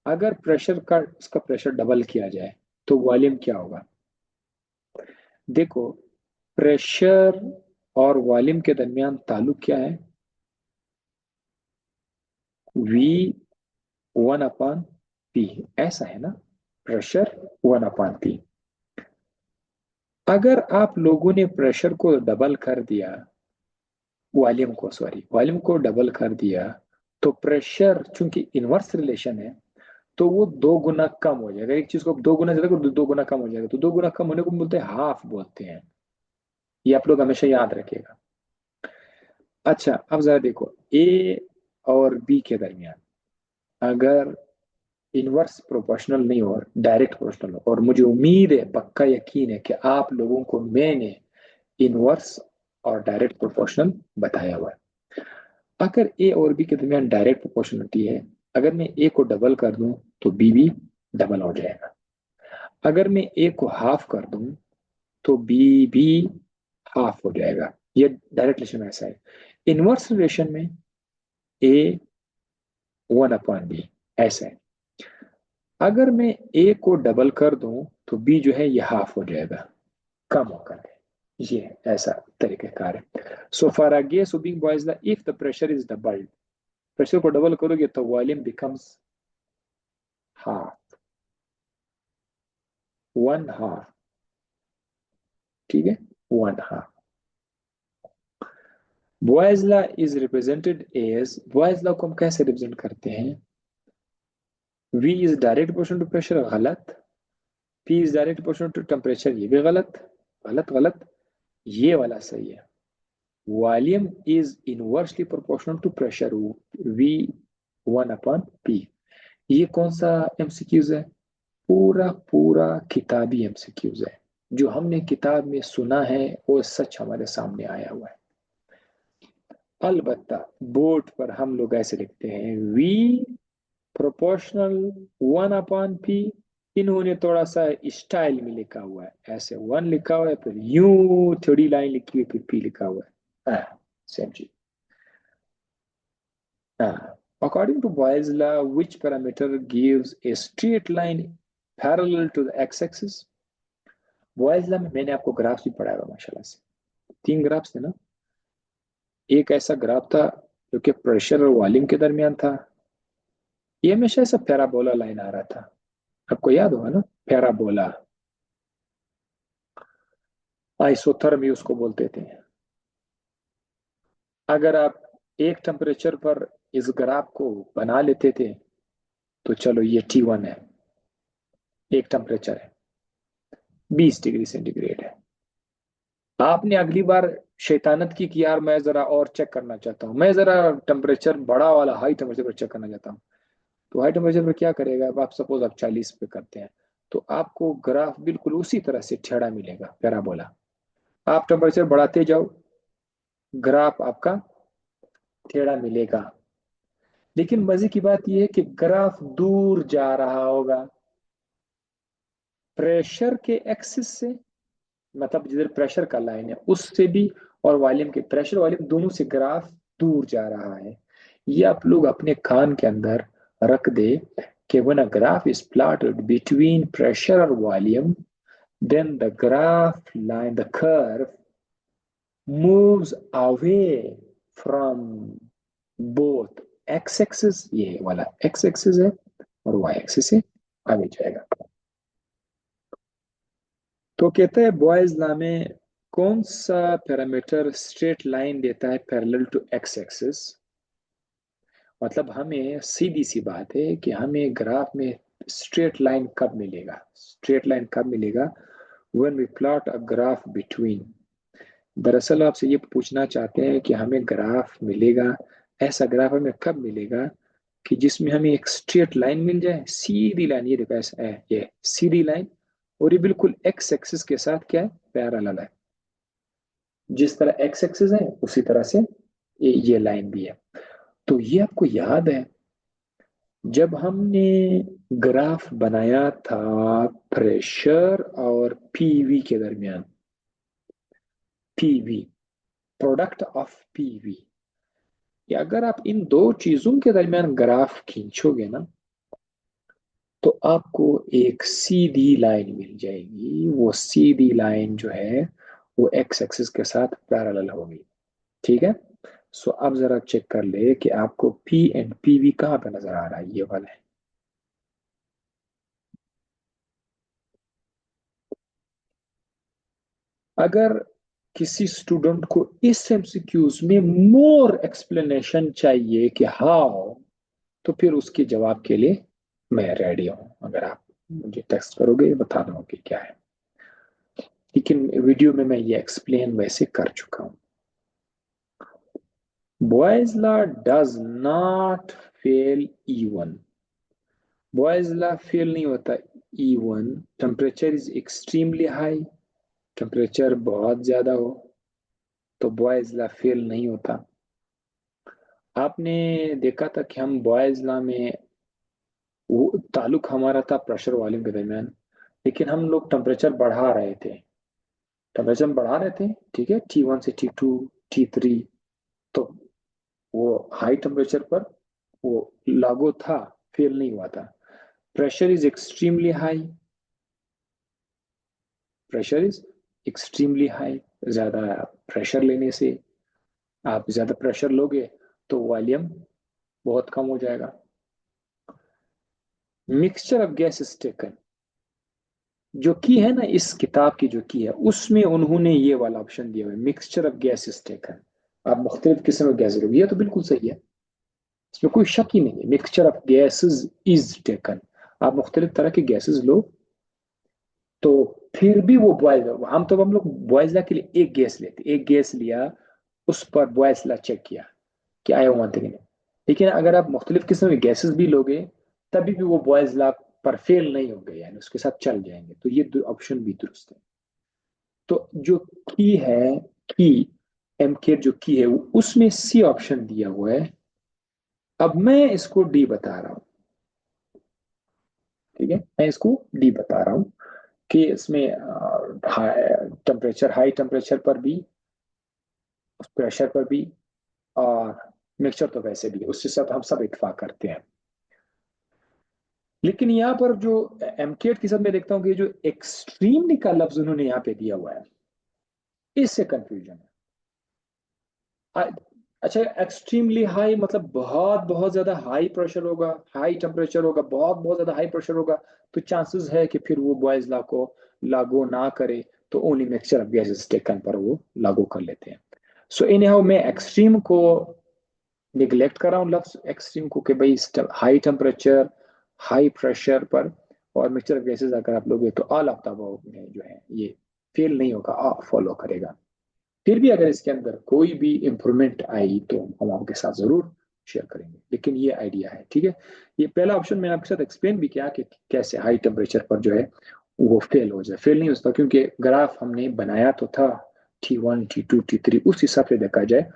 अगर प्रेशर का इसका प्रेशर डबल किया जाए तो वॉल्यूम क्या होगा? देखो, प्रेशर और वॉल्यूम के दरमियान ताल्लुक क्या है? वी वन अपॉन पी, ऐसा है ना, प्रेशर वन अपॉन पी। अगर आप लोगों ने प्रेशर को डबल कर दिया, वॉल्यूम को डबल कर दिया, तो प्रेशर चूंकि इनवर्स रिलेशन है तो वो दो गुना कम हो जाएगा। एक चीज को दो गुना ज्यादा करो, दो गुना कम हो जाएगा, तो दो गुना कम होने को बोलते हैं हाफ बोलते हैं। ये आप लोग हमेशा याद रखिएगा। अच्छा, अब जरा देखो, ए और बी के दरमियान अगर इनवर्स प्रोपोर्शनल नहीं हो, डायरेक्ट प्रोपोर्शनल हो, और मुझे उम्मीद है, पक्का यकीन है कि आप लोगों को मैंने इनवर्स और डायरेक्ट प्रोपोर्शनल बताया हुआ है। अगर ए और बी के दरमियान डायरेक्ट प्रोपोर्शनलिटी है, अगर मैं ए को डबल कर दूं तो बी भी डबल हो जाएगा। अगर मैं ए को हाफ कर दूं तो बी भी हाफ हो जाएगा। ये डायरेक्ट रिलेशन में ऐसा है। इनवर्स रिलेशन में ए वन अपॉन बी, ऐसा है। अगर मैं ए को डबल कर दूं तो बी जो है ये हाफ हो जाएगा, कम होकर के। ये ऐसा तरीकेकार है। So for a gas being Boyle's if the pressure is doubled, pressure को डबल करोगे तो volume becomes half, one half, ठीक है, one half. Boyle's law is represented as, Boyle's law को हम कैसे रिप्रेजेंट करते हैं? V is direct proportional to pressure, गलत। P is direct proportional to temperature, ये भी गलत, गलत गलत। ये वाला सही है। Volume is inversely proportional to pressure, V one upon P। ये कौन सा एमसीक्यूज है? पूरा पूरा किताबी एमसीक्यूज है। जो हमने किताब में सुना है वो सच हमारे सामने आया हुआ है। अलबत्ता बोर्ड पर हम लोग ऐसे लिखते हैं, V proportional one upon P. इन्होंने थोड़ा सा स्टाइल में लिखा हुआ है, ऐसे वन लिखा हुआ है, फिर यू थोड़ी लाइन लिखी हुई, फिर पी लिखा हुआ है। सेम चीज। According to Boyle's law which parameter gives a straight line parallel to the x axis? Boyle's law में मैंने आपको ग्राफ भी पढ़ाया माशाल्लाह से, तीन ग्राफ्स थे ना। एक ऐसा ग्राफ था जो कि प्रेशर और वॉल्यूम के दरमियान था, ये हमेशा ऐसा पैराबोला लाइन आ रहा था, आपको याद होगा ना, पैराबोला, आइसोथर्म उसको बोलते थे। अगर आप एक टेम्परेचर पर इस ग्राफ को बना लेते थे तो चलो ये T1 है, एक टेम्परेचर है, 20 डिग्री सेंटीग्रेड है। आपने अगली बार शैतानत की कि यार मैं जरा और चेक करना चाहता हूँ, मैं जरा टेम्परेचर बड़ा वाला हाई टेम्परेचर पर चेक करना चाहता हूँ, तो हाई टेम्परेचर पर क्या करेगा? अब आप सपोज आप 40 पे करते हैं तो आपको ग्राफ बिल्कुल उसी तरह से टेढ़ा मिलेगा, पैराबोला। आप टेम्परेचर बढ़ाते जाओ, ग्राफ आपका टेढ़ा मिलेगा। लेकिन मजे की बात यह है कि ग्राफ दूर जा रहा होगा प्रेशर के एक्सिस से, मतलब जिधर प्रेशर का लाइन है उससे भी, और वॉल्यूम के, प्रेशर वॉल्यूम दोनों से ग्राफ दूर जा रहा है। ये आप लोग अपने कान के अंदर रख दे कि when a graph is plotted between pressure or volume, then the graph line, the curve moves away from both x axis, ये वाला x axis है, और y axis से आगे जाएगा। तो कहता है बॉयज लॉ में कौन सा पैरामीटर स्ट्रेट लाइन देता है पैरेलल टू एक्स एक्सिस? मतलब हमें सीधी सी बात है कि हमें ग्राफ में स्ट्रेट लाइन कब मिलेगा, स्ट्रेट लाइन कब मिलेगा? When we plot a graph between. दरअसल आपसे ये पूछना चाहते हैं कि हमें ग्राफ मिलेगा, ऐसा ग्राफ हमें कब मिलेगा कि जिसमें हमें एक स्ट्रेट लाइन मिल जाए, सीधी लाइन, ये देखो ऐसा है, ये सीधी लाइन, और ये बिल्कुल एक्स एक्सिस के साथ क्या है, पैरेलल है। जिस तरह एक्स एक्सिस है उसी तरह से ये लाइन भी है। तो ये आपको याद है जब हमने ग्राफ बनाया था प्रेशर और पीवी के दरमियान, पीवी प्रोडक्ट ऑफ पीवी, या अगर आप इन दो चीजों के दरमियान ग्राफ खींचोगे ना तो आपको एक सीधी लाइन मिल जाएगी। वो सीधी लाइन जो है वो एक्स एक्सिस के साथ पैरेलल होगी। ठीक है। सो अब जरा चेक कर ले कि आपको पी एंड पीवी कहाँ पे नजर आ रहा है। ये वाला है। अगर किसी स्टूडेंट को इस एमसीक्यूज में मोर एक्सप्लेनेशन चाहिए कि हाउ, तो फिर उसके जवाब के लिए मैं रेडी हूं। अगर आप मुझे टेक्स्ट करोगे बता दूंगा कि क्या है, लेकिन वीडियो में मैं ये एक्सप्लेन वैसे कर चुका हूं। Boys law does not fail even. Boys law fail नहीं होता even temperature is extremely high, temperature बहुत ज्यादा हो तो बॉयज लॉ फेल नहीं होता। आपने देखा था कि हम बॉयज लॉ में वो ताल्लुक हमारा था प्रेशर वॉल्यूम के दरमियान, लेकिन हम लोग टेम्परेचर बढ़ा रहे थे। टेम्परेचर हम बढ़ा रहे थे, ठीक है, T1 से T2 T3। तो वो हाई टेम्परेचर पर वो लागू था, फेल नहीं हुआ था। Pressure is extremely high, pressure is extremely high. ज्यादा प्रेशर लेने से, आप ज्यादा प्रेशर लोगे तो वॉल्यूम बहुत कम हो जाएगा। Mixture of gas is taken, जो की है ना इस किताब की जो की है उसमें उन्होंने ये वाला ऑप्शन दिया हुआ है, mixture of gas is taken. आप मुख्तलिफ किस्म के गैस लोगे, ये तो बिल्कुल सही है, इसमें कोई शक ही नहीं है। Mixture of gases is taken, आप मुख्तलिफ तरह के गैसेस लो तो फिर भी वो बॉयज, हम लोग बॉयज के लिए एक गैस लेते, एक गैस लिया, उस पर बॉयज चेक किया कि आया हुआ कि नहीं। लेकिन अगर आप मुख्तलिफ किस्म के गैसेस भी लोगे तभी भी वो बॉयज लॉ पर फेल नहीं होंगे, यानी उसके साथ चल जाएंगे। तो ये ऑप्शन भी दुरुस्त है। तो जो की है, की एम के जो की है उसमें सी ऑप्शन दिया हुआ है। अब मैं इसको डी बता रहा हूं। ठीक है, मैं इसको डी बता रहा हूं कि इसमें टेम्परेचर, हाई टेम्परेचर पर भी, प्रेशर पर भी, और मिक्सचर तो वैसे भी उससे सब हम सब इत्फाक करते हैं। लेकिन यहाँ पर जो एमकेट की सब मैं देखता हूँ कि जो एक्सट्रीमली का लफ्ज उन्होंने यहाँ पे दिया हुआ है, इससे कंफ्यूजन है। अच्छा, एक्सट्रीमली हाई मतलब बहुत बहुत ज्यादा हाई प्रेशर होगा, हाई टेम्परेचर होगा, बहुत बहुत ज्यादा हाई प्रेशर होगा, तो चांसेस है कि फिर वो बॉयज लॉ को लागू ना करे, तो only mixture of gases taken पर वो लागू कर लेते हैं। सो इन हाउ मैं एक्सट्रीम को निगलेक्ट कर रहा हूँ, लफ्ज एक्सट्रीम को, कि भाई हाई टेम्परेचर हाई प्रेशर पर और मिक्सचर ऑफ गैसेस अगर आप लोगे तो ऑल ऑफ द अबव में जो है ये फेल नहीं होगा, फॉलो करेगा। फिर भी अगर इसके अंदर कोई भी इंप्रूवमेंट आई तो हम आपके साथ जरूर शेयर करेंगे, लेकिन ये आइडिया है। ठीक है, ये पहला ऑप्शन मैंने आपके साथ एक्सप्लेन भी किया कि कैसे हाई टेम्परेचर पर जो है वो फेल हो जाए। फेल नहीं होता क्योंकि ग्राफ हमने बनाया तो था T1 T2 T3, उस हिसाब से देखा जाए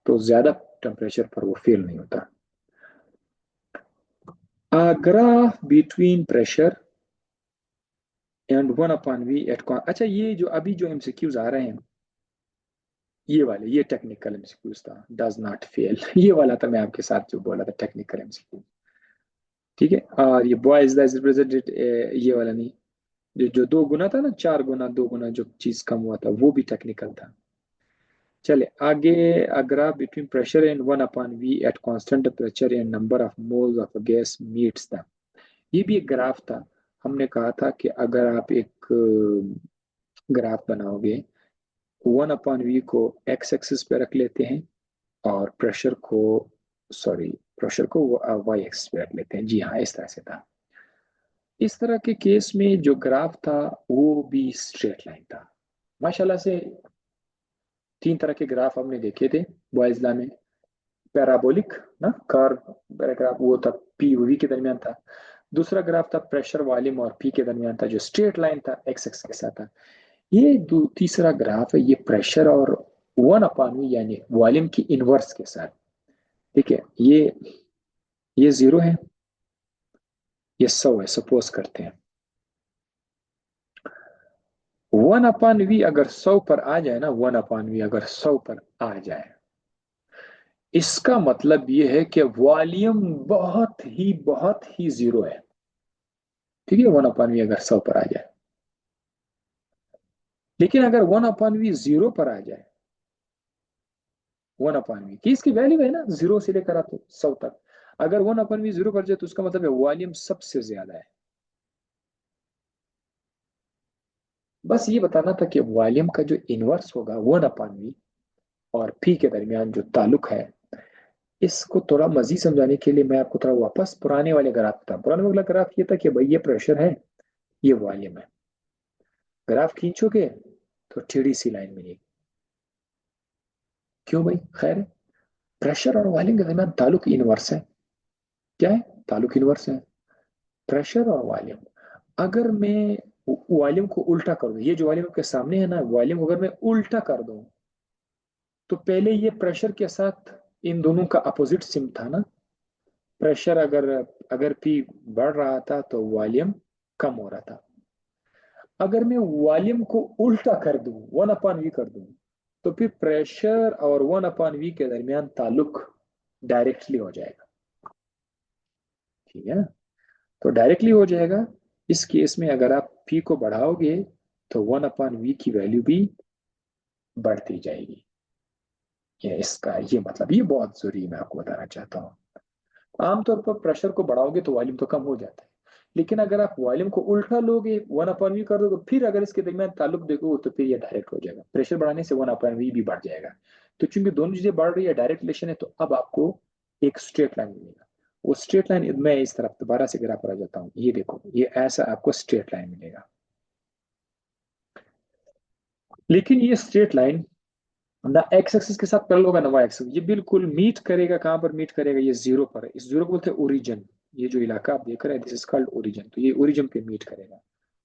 तो ज्यादा टेम्परेचर पर वो फेल नहीं होता। Graph between pressure and 1/V at, अच्छा ये जो अभी जो एमसीक्यूज आ रहे हैं, ये वाले, ये टेक्निकल एमसीक्यूज था, डज नॉट फेल ये वाला था मैं आपके साथ जो बोला था, टेक्निकल एमसीक्यू। ठीक है, और ये बॉयज दैट रिप्रेजेंटेड, ये वाला नहीं, जो 2 गुना था ना, 4 गुना 2 गुना जो चीज कम हुआ था वो भी टेक्निकल था। चले आगे। Graph between pressure and 1/V at constant temperature and number of moles of gas meets the, ये भी एक ग्राफ था। हमने कहा था कि अगर आप एक ग्राफ बनाओगे, 1/V को एक्स एक्सिस पे रख लेते हैं और प्रेशर को, सॉरी, प्रेशर को वाई एक्सिस पे रख लेते हैं। जी हाँ, इस तरह से था। इस तरह के केस में जो ग्राफ था वो भी स्ट्रेट लाइन था। माशाल्लाह से 3 तरह के ग्राफ हमने देखे थे बॉयज लॉ में। पैराबोलिक ना, कर्व पैराग्राफ, वो था पी वी के दरमियान था। दूसरा ग्राफ था प्रेशर वॉल्यूम और पी के दरमियान था, जो स्ट्रेट लाइन था, एक्स एक्स के साथ था। ये तीसरा ग्राफ है, ये प्रेशर और 1/V यानी वॉल्यूम की इनवर्स के साथ। ठीक है, ये 0 है, ये 100 है, सपोज करते हैं। 1/v अगर 100 पर आ जाए ना, 1/v अगर 100 पर आ जाए, इसका मतलब ये है कि वॉल्यूम बहुत ही 0 है। ठीक है, 1/v अगर 100 पर आ जाए। लेकिन अगर 1/v 0 पर आ जाए, 1/v की इसकी वैल्यू है ना 0 से लेकर आप 100 तक, अगर 1/v 0 पर जाए तो उसका मतलब है वॉल्यूम सबसे ज्यादा है। बस ये बताना था कि वॉल्यूम का जो इनवर्स होगा 1/v और पी के दरमियान जो ताल्लुक है, इसको थोड़ा मजीद समझाने के लिए मैं आपको थोड़ा वापस पुराने वाले ग्राफ था। पुराने वाला ग्राफ ये था कि भाई ये प्रेशर है, ये वॉल्यूम है। ग्राफ खींचोगे तो टेढ़ी सी लाइन मिलेगी। क्यों भाई? खैर, प्रेशर और वॉल्यूम के दरमियान ताल्लुक इनवर्स है। क्या है? ताल्लुक इनवर्स है, प्रेशर और वॉल्यूम। अगर मैं वॉल्यूम को उल्टा कर दूं, ये जो वॉल्यूम के सामने है ना, वॉल्यूम अगर मैं उल्टा कर दूं, तो पहले ये प्रेशर के साथ इन दोनों का अपोजिट सिम था ना। प्रेशर अगर अगर पी बढ़ रहा था तो वॉल्यूम कम हो रहा था। अगर मैं वॉल्यूम को उल्टा कर दूं, 1/v कर दूं, तो फिर प्रेशर और 1/v के दरमियान ताल्लुक डायरेक्टली हो जाएगा। ठीक है ना? तो डायरेक्टली हो जाएगा। इस केस में अगर आप पी को बढ़ाओगे तो 1/v की वैल्यू भी बढ़ती जाएगी। ये इसका ये मतलब ये बहुत जरूरी मैं आपको बताना चाहता हूँ। आमतौर पर प्रेशर को बढ़ाओगे तो वॉल्यूम तो कम हो जाता है, लेकिन अगर आप वॉल्यूम को उल्टा लोगे, 1/v कर दो, तो फिर अगर इसके दरमियान ताल्लुक देखो तो फिर ये डायरेक्ट हो जाएगा। प्रेशर बढ़ाने से 1/v भी बढ़ जाएगा। तो चूंकि दोनों चीजें बढ़ रही है, डायरेक्ट रिलेशन है, तो अब आपको एक स्ट्रेट लाइन मिलेगा। वो स्ट्रेट लाइन मैं इस तरफ दोबारा से गिरा पर आ जाता हूँ, ये देखो, ये ऐसा आपको स्ट्रेट लाइन मिलेगा। लेकिन ये स्ट्रेट लाइन ना एक्स एक्सिस के साथ पैरेलल होगा ना वाई एक्सिस। ये बिल्कुल मीट करेगा, कहां पर मीट करेगा? ये 0 पर है। इस 0 को बोलते हैं ओरिजिन। ये जो इलाका आप देख रहे हैं, दिस इज कॉल्ड ओरिजिन। तो ये ओरिजिन पे मीट करेगा।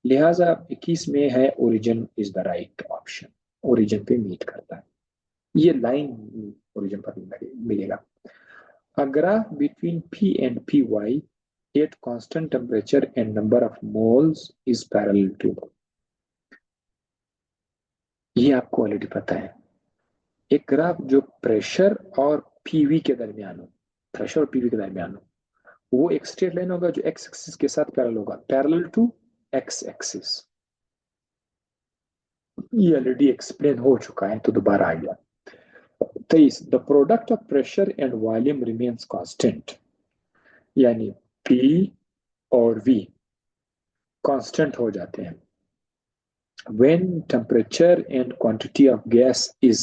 लिहाजा 21 में है origin is the right option. Origin पे मीट करता है ये लाइन, ओरिजिन पर मिलेगा। A graph between P and Py at constant temperature and number of moles is parallel to। ये आपको ऑलरेडी पता है। एक ग्राफ जो प्रेशर और पीवी के दरमियान हो, प्रेशर और पीवी के दरमियान हो, वो एक स्ट्रेट लाइन होगा जो एक्स एक्सिस के साथ पैरेलल होगा, पैरेलल टू एक्स एक्सिस। ये ऑलरेडी एक्सप्लेन हो चुका है, तो दोबारा आ गया। 23, the product of pressure and volume remains constant, यानी पी और वी कांस्टेंट हो जाते हैं when temperature and quantity of gas is।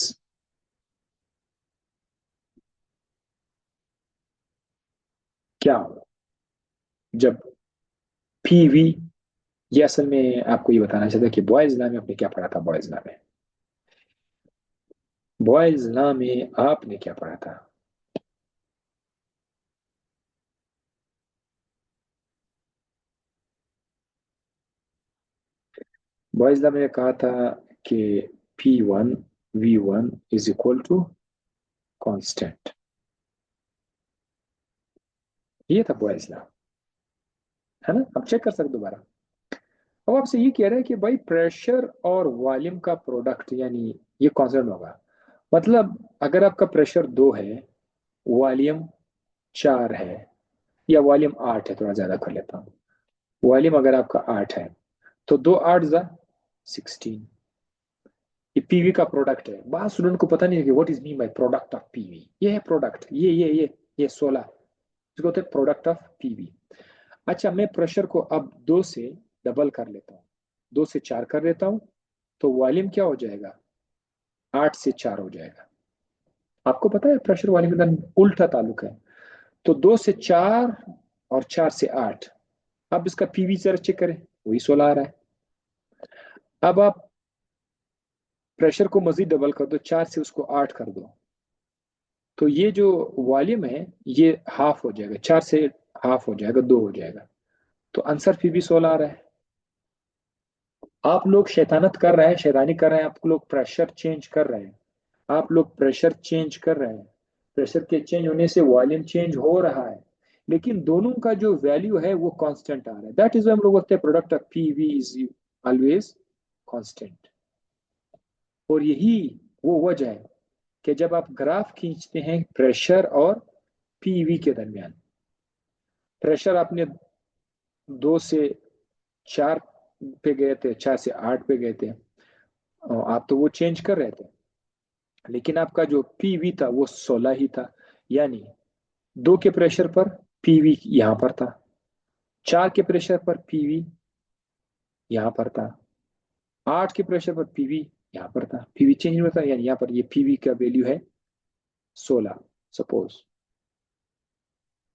क्या हो जब पीवी, ये असल में आपको ये बताना चाहता है कि बॉयज लॉ में आपने क्या पढ़ा था। बॉयज लॉ में, बॉयज लॉ में आपने क्या पढ़ा था? बॉयज लॉ में कहा था कि P1 V1 is equal to constant. ये था बॉयज लॉ, है ना? अब चेक कर सकते दोबारा। अब आपसे ये कह रहा है कि भाई प्रेशर और वॉल्यूम का प्रोडक्ट, यानी ये कांस्टेंट होगा। मतलब अगर आपका प्रेशर 2 है, वॉल्यूम 4 है, या वॉल्यूम 8 है, थोड़ा ज्यादा कर लेता हूँ। वॉल्यूम अगर आपका 8 है, तो 2 8 16। ये पीवी का प्रोडक्ट है। बहुत स्टूडेंट को पता नहीं है कि what is mean by product of PV. ये है प्रोडक्ट, ये 16, इसको होते हैं प्रोडक्ट ऑफ पीवी। अच्छा, मैं प्रेशर को अब 2 से डबल कर लेता हूँ, 2 से 4 कर लेता हूँ, तो वॉल्यूम क्या हो जाएगा? 8 से 4 हो जाएगा। आपको पता है प्रेशर वॉल्यूम का उल्टा ताल्लुक है। तो 2 से 4 और 4 से 8। अब इसका पीवी जरा चेक करें, वही 16 आ रहा है। अब आप प्रेशर को मजीद डबल कर दो, 4 से उसको 8 कर दो, तो ये जो वॉल्यूम है ये हाफ हो जाएगा, 4 से हाफ हो जाएगा, 2 हो जाएगा। तो आंसर फिर भी 16 आ रहा है। आप लोग शैतानत कर रहे हैं, शैतानी कर रहे हैं, आप लोग प्रेशर चेंज कर रहे हैं, आप लोग प्रेशर चेंज कर रहे हैं, प्रेशर के चेंज होने से वॉल्यूम चेंज हो रहा है, लेकिन दोनों का जो वैल्यू है वो कांस्टेंट आ रहा है। दैट इज हम लोग बोलते हैं product of P V is always constant. और यही वो वजह है कि जब आप ग्राफ खींचते हैं प्रेशर और पीवी के दरमियान, प्रेशर आपने 2 से 4 पे गए थे, 4 से 8 पे गए थे, आप तो वो चेंज कर रहे थे, लेकिन आपका जो पीवी था वो 16 ही था। यानी 2 के प्रेशर पर पीवी यहां पर था, 4 के प्रेशर पर पीवी यहां पर था, 8 के प्रेशर पर पीवी यहां पर था। पीवी चेंज नहीं होता, यानी यहाँ पर ये पीवी का वैल्यू है 16। सपोज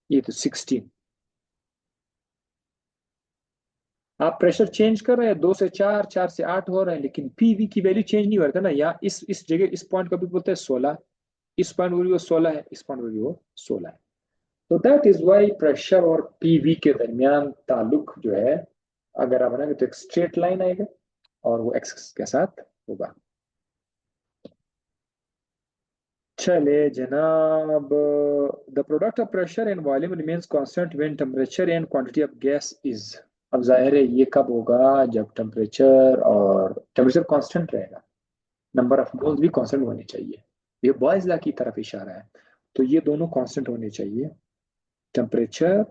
ये तो 16, आप प्रेशर चेंज कर रहे हैं, 2 से 4, 4 से 8 हो रहे हैं, लेकिन पीवी की वैल्यू चेंज नहीं हो रहा था ना। यहाँ इस जगह इस पॉइंट को भी बोलते हैं 16, इस पॉइंट पर भी वो 16 है, इस पॉइंट पर भी वो 16 है। तो दैट इज वाई प्रेशर और पीवी के दरमियान ताल्लुक जो है, अगर आप बनाएंगे तो एक स्ट्रेट लाइन आएगा और वो एक्स के साथ होगा। चले जनाब, the product of pressure and volume remains constant when temperature and quantity of gas is. अब जाहिर है ये कब होगा, जब टेम्परेचर कांस्टेंट रहेगा, नंबर ऑफ मोल्स भी कांस्टेंट होने चाहिए। ये बॉयज लॉ की तरफ इशारा है, तो ये दोनों कांस्टेंट होने चाहिए। टेम्परेचर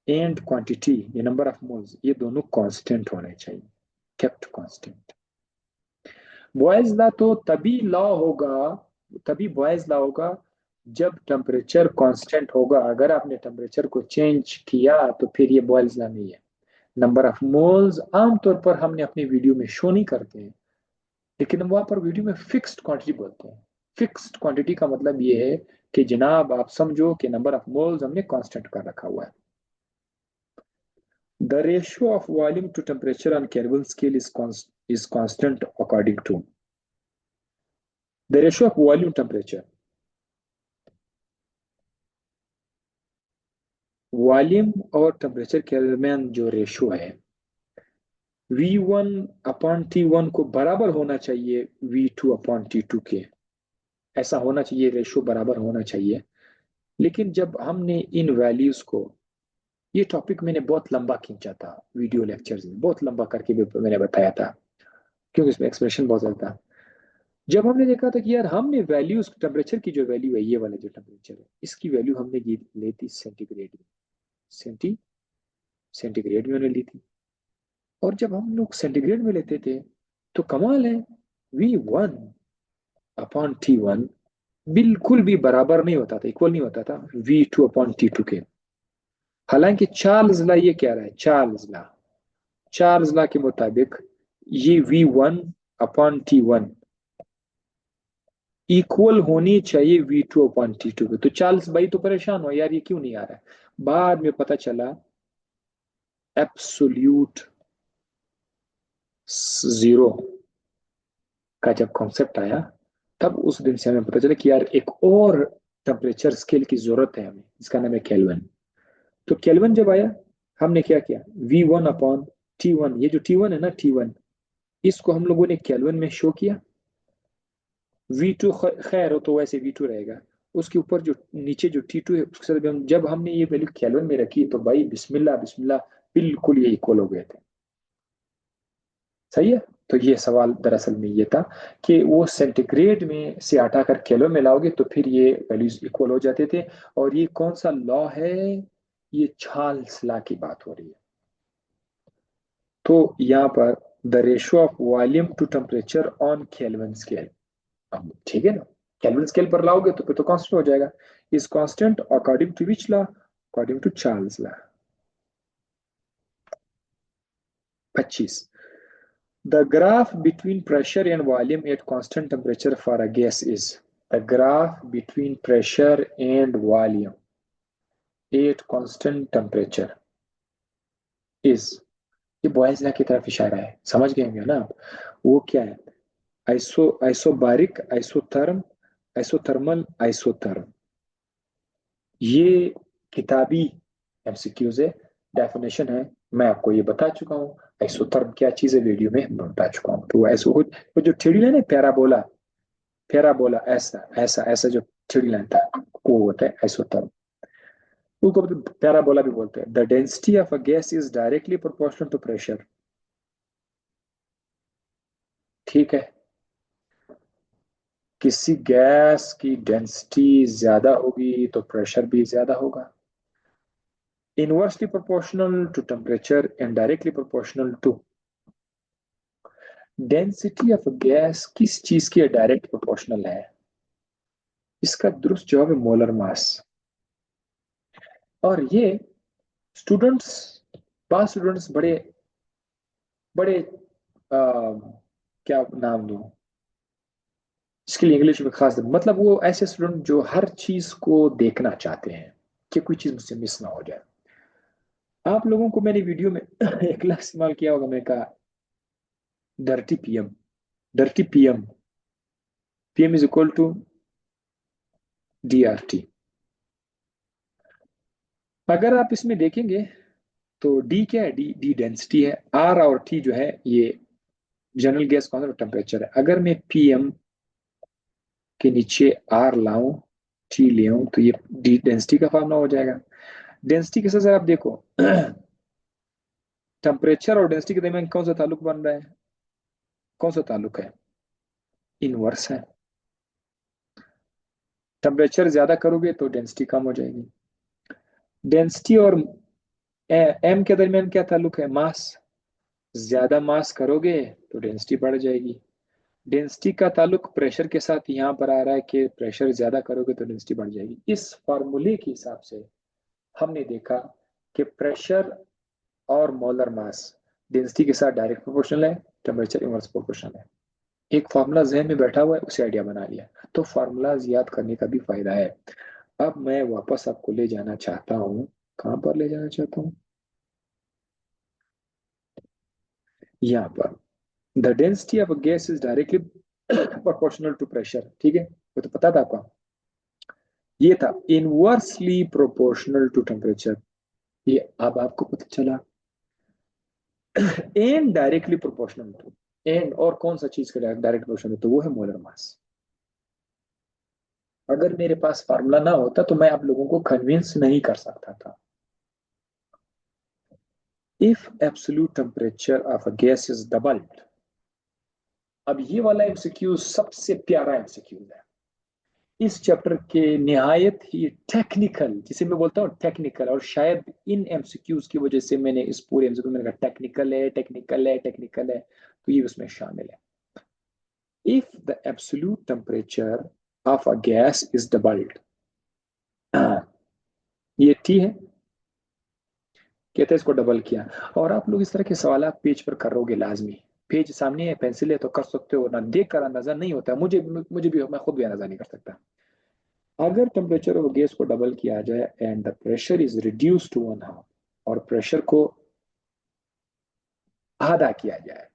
एंड क्वांटिटी, ये नंबर ऑफ मोल्स, ये दोनों कांस्टेंट होने चाहिए, केप्ट कांस्टेंट। बॉयज लॉ तो तभी बॉयज लॉ होगा जब टेम्परेचर कांस्टेंट होगा। अगर आपने टेम्परेचर को चेंज किया तो फिर ये बॉयज लॉ नहीं है। नंबर ऑफ मोल्स आमतौर पर हमने अपनी वीडियो में शो नहीं करते हैं, लेकिन हम वहां पर वीडियो में फिक्स्ड क्वांटिटी बोलते हैं। फिक्स्ड क्वांटिटी का मतलब ये है कि जनाब आप समझो कि नंबर ऑफ मोल्स हमने कांस्टेंट कर रखा हुआ है। The ratio of volume to temperature on Kelvin scale is constant according to the ratio of volume temperature. Volume और टेम्परेचर के दरमियान जो रेशो है, V1/T1 को बराबर होना चाहिए V2/T2 के। ऐसा होना चाहिए, रेशो बराबर होना चाहिए। लेकिन जब हमने इन वैल्यूज को, ये टॉपिक मैंने बहुत लंबा खींचा था वीडियो लेक्चर्स में, बहुत लंबा करके भी मैंने बताया था, क्योंकि इसमें एक्सप्रेशन बहुत ज्यादा था। जब हमने देखा था कि यार हमने वैल्यूज, टेम्परेचर की जो वैल्यू है, ये वाला जो टेम्परेचर है, इसकी वैल्यू हमने ली थी सेंटीग्रेड में, सेंटीग्रेड में हमने ली थी। और जब हम लोग सेंटीग्रेड में लेते थे तो कमाल है, V1/T1 बिल्कुल भी बराबर नहीं होता था, इक्वल नहीं होता था V2/T2 के। हालांकि चार्ल्स लॉ ये कह रहा है, चार्ल्स लॉ के मुताबिक ये V1/T1 इक्वल होनी चाहिए V2/T2 के। तो चार्ल्स भाई तो परेशान हो यार, ये क्यों नहीं आ रहा है। बाद में पता चला एब्सोल्यूट जीरो का जब कॉन्सेप्ट आया, तब उस दिन से हमें पता चला कि यार एक और टेम्परेचर स्केल की जरूरत है हमें, जिसका नाम है केल्विन। तो केल्विन जब आया, हमने क्या किया, V1/T1, ये जो T1 है ना, T1, इसको हम लोगों ने केल्विन में शो किया। V2 खैर हो तो वैसे V2 रहेगा, उसके ऊपर जो नीचे जो T2 है उसके साथ जब हमने ये वैल्यू केल्विन में रखी तो भाई बिस्मिल्लाह बिस्मिल्लाह, बिल्कुल ये इक्वल हो गए थे। सही है। तो ये सवाल दरअसल में ये था कि वो सेंटीग्रेड में से हटाकर केल्विन में लाओगे तो फिर ये वैल्यूज इक्वल हो जाते थे। और ये कौन सा लॉ है, ये चार्ल्स लॉ की बात हो रही है। तो यहाँ पर the ratio of volume to temperature on Kelvin scale, ठीक है ना, केल्विन स्केल पर लाओगे तो फिर तो कांस्टेंट हो जाएगा। Is constant according to which law, according to Charles law. 25, the graph between pressure and volume at constant temperature for a gas is, the graph between pressure and volume at constant temperature is, ये boys law की तरफ इशारा है, समझ गए होंगे ना आप। वो क्या है, आइसोबारिक, आइसोथर्मल, आइसोथर्म। ये किताबी एमसीक्यूज है, डेफिनेशन है, मैं आपको ये बता चुका हूँ। आइसोथर्म क्या चीज है वीडियो में बता चुका हूँ। तो ऐसो वो जो थ्री लाइन है, पैराबोला, पैराबोला, ऐसा ऐसा ऐसा जो थ्री लाइन था, वो होता है आइसोथर्म। उसको पैराबोला भी बोलते हैं। The density of a gas is directly proportional to pressure. ठीक है, किसी गैस की डेंसिटी ज्यादा होगी तो प्रेशर भी ज्यादा होगा। Inversely proportional to temperature and directly proportional to density of gas. किस चीज की डायरेक्ट प्रोपोर्शनल है? इसका दुरुस्त जवाब है मोलर मास। और ये स्टूडेंट्स, पास स्टूडेंट्स बड़े बड़े क्या नाम दूं इसके लिए इंग्लिश में खास, मतलब वो ऐसे स्टूडेंट जो हर चीज को देखना चाहते हैं कि कोई चीज मुझसे मिस ना हो जाए। आप लोगों को मैंने वीडियो में एक लफ्ज इस्तेमाल किया होगा, मैंने कहा dirty PM. Dirty PM, PM is equal to DRT. अगर आप इसमें देखेंगे तो डी क्या है? डी डी डेंसिटी है, आर और टी जो है ये जनरल गैस कॉन्सेंट्रेशन टेम्परेचर है। अगर मैं पीएम के नीचे आर लाऊं, टी ले आऊं, तो ये डी डेंसिटी का फॉर्मूला हो जाएगा। डेंसिटी के साथ आप देखो टेम्परेचर और डेंसिटी के दरमियान कौन सा ताल्लुक बन रहा है? कौन सा ताल्लुक है? इनवर्स है। टेम्परेचर ज्यादा करोगे तो डेंसिटी कम हो जाएगी। डेंसिटी और एम के दरमियान क्या ताल्लुक है? मास। ज्यादा मास करोगे तो डेंसिटी बढ़ जाएगी। डेंसिटी का ताल्लुक प्रेशर के साथ यहाँ पर आ रहा है कि प्रेशर ज्यादा करोगे तो डेंसिटी बढ़ जाएगी। इस फॉर्मूले के हिसाब से हमने देखा कि प्रेशर और मोलर मास डेंसिटी के साथ डायरेक्ट प्रोपोर्शनल है, टेम्परेचर इनवर्स प्रोपोर्शनल है। एक फार्मूला जहन में बैठा हुआ है, उसे आइडिया बना लिया। तो फार्मूलाज याद करने का भी फायदा है। अब मैं वापस आपको ले जाना चाहता हूँ। कहां पर ले जाना चाहता हूँ? यहाँ पर। The density of gas is directly proportional to pressure. ठीक है, वो तो पता था आपको। ये था इनवर्सली प्रोपोर्शनल टू टेम्परेचर, ये अब आपको पता चला। And directly proportional to, and और कौन सा चीज का डायरेक्ट प्रोपोर्शनल, तो वो है मोलर मास। अगर मेरे पास फार्मूला ना होता तो मैं आप लोगों को कन्विंस नहीं कर सकता था। If absolute temperature of a gas is doubled. अब ये वाला एमसीक्यू सबसे प्यारा एमसीक्यू है इस चैप्टर के, निहायत ही टेक्निकल, जिसे मैं बोलता हूँ टेक्निकल। और शायद इन एमसीक्यूज की वजह से मैंने इस पूरे एमसीक्यू में कहा टेक्निकल है, टेक्निकल है, टेक्निकल है, तो ये उसमें शामिल है। If the absolute temperature of a gas is doubled, ये टी है, कहते हैं इसको डबल किया। और आप लोग इस तरह के सवाल पेज पर करोगे लाजमी। पेज सामने है, पेंसिल है, तो कर सकते हो ना, देख कर अंदाजा नहीं होता। मुझे भी, मैं खुद भी अंदाजा नहीं कर सकता। अगर टेम्परेचर ऑफ गैस को डबल किया जाए and the pressure is reduce to one half, और प्रेशर को आधा किया जाए,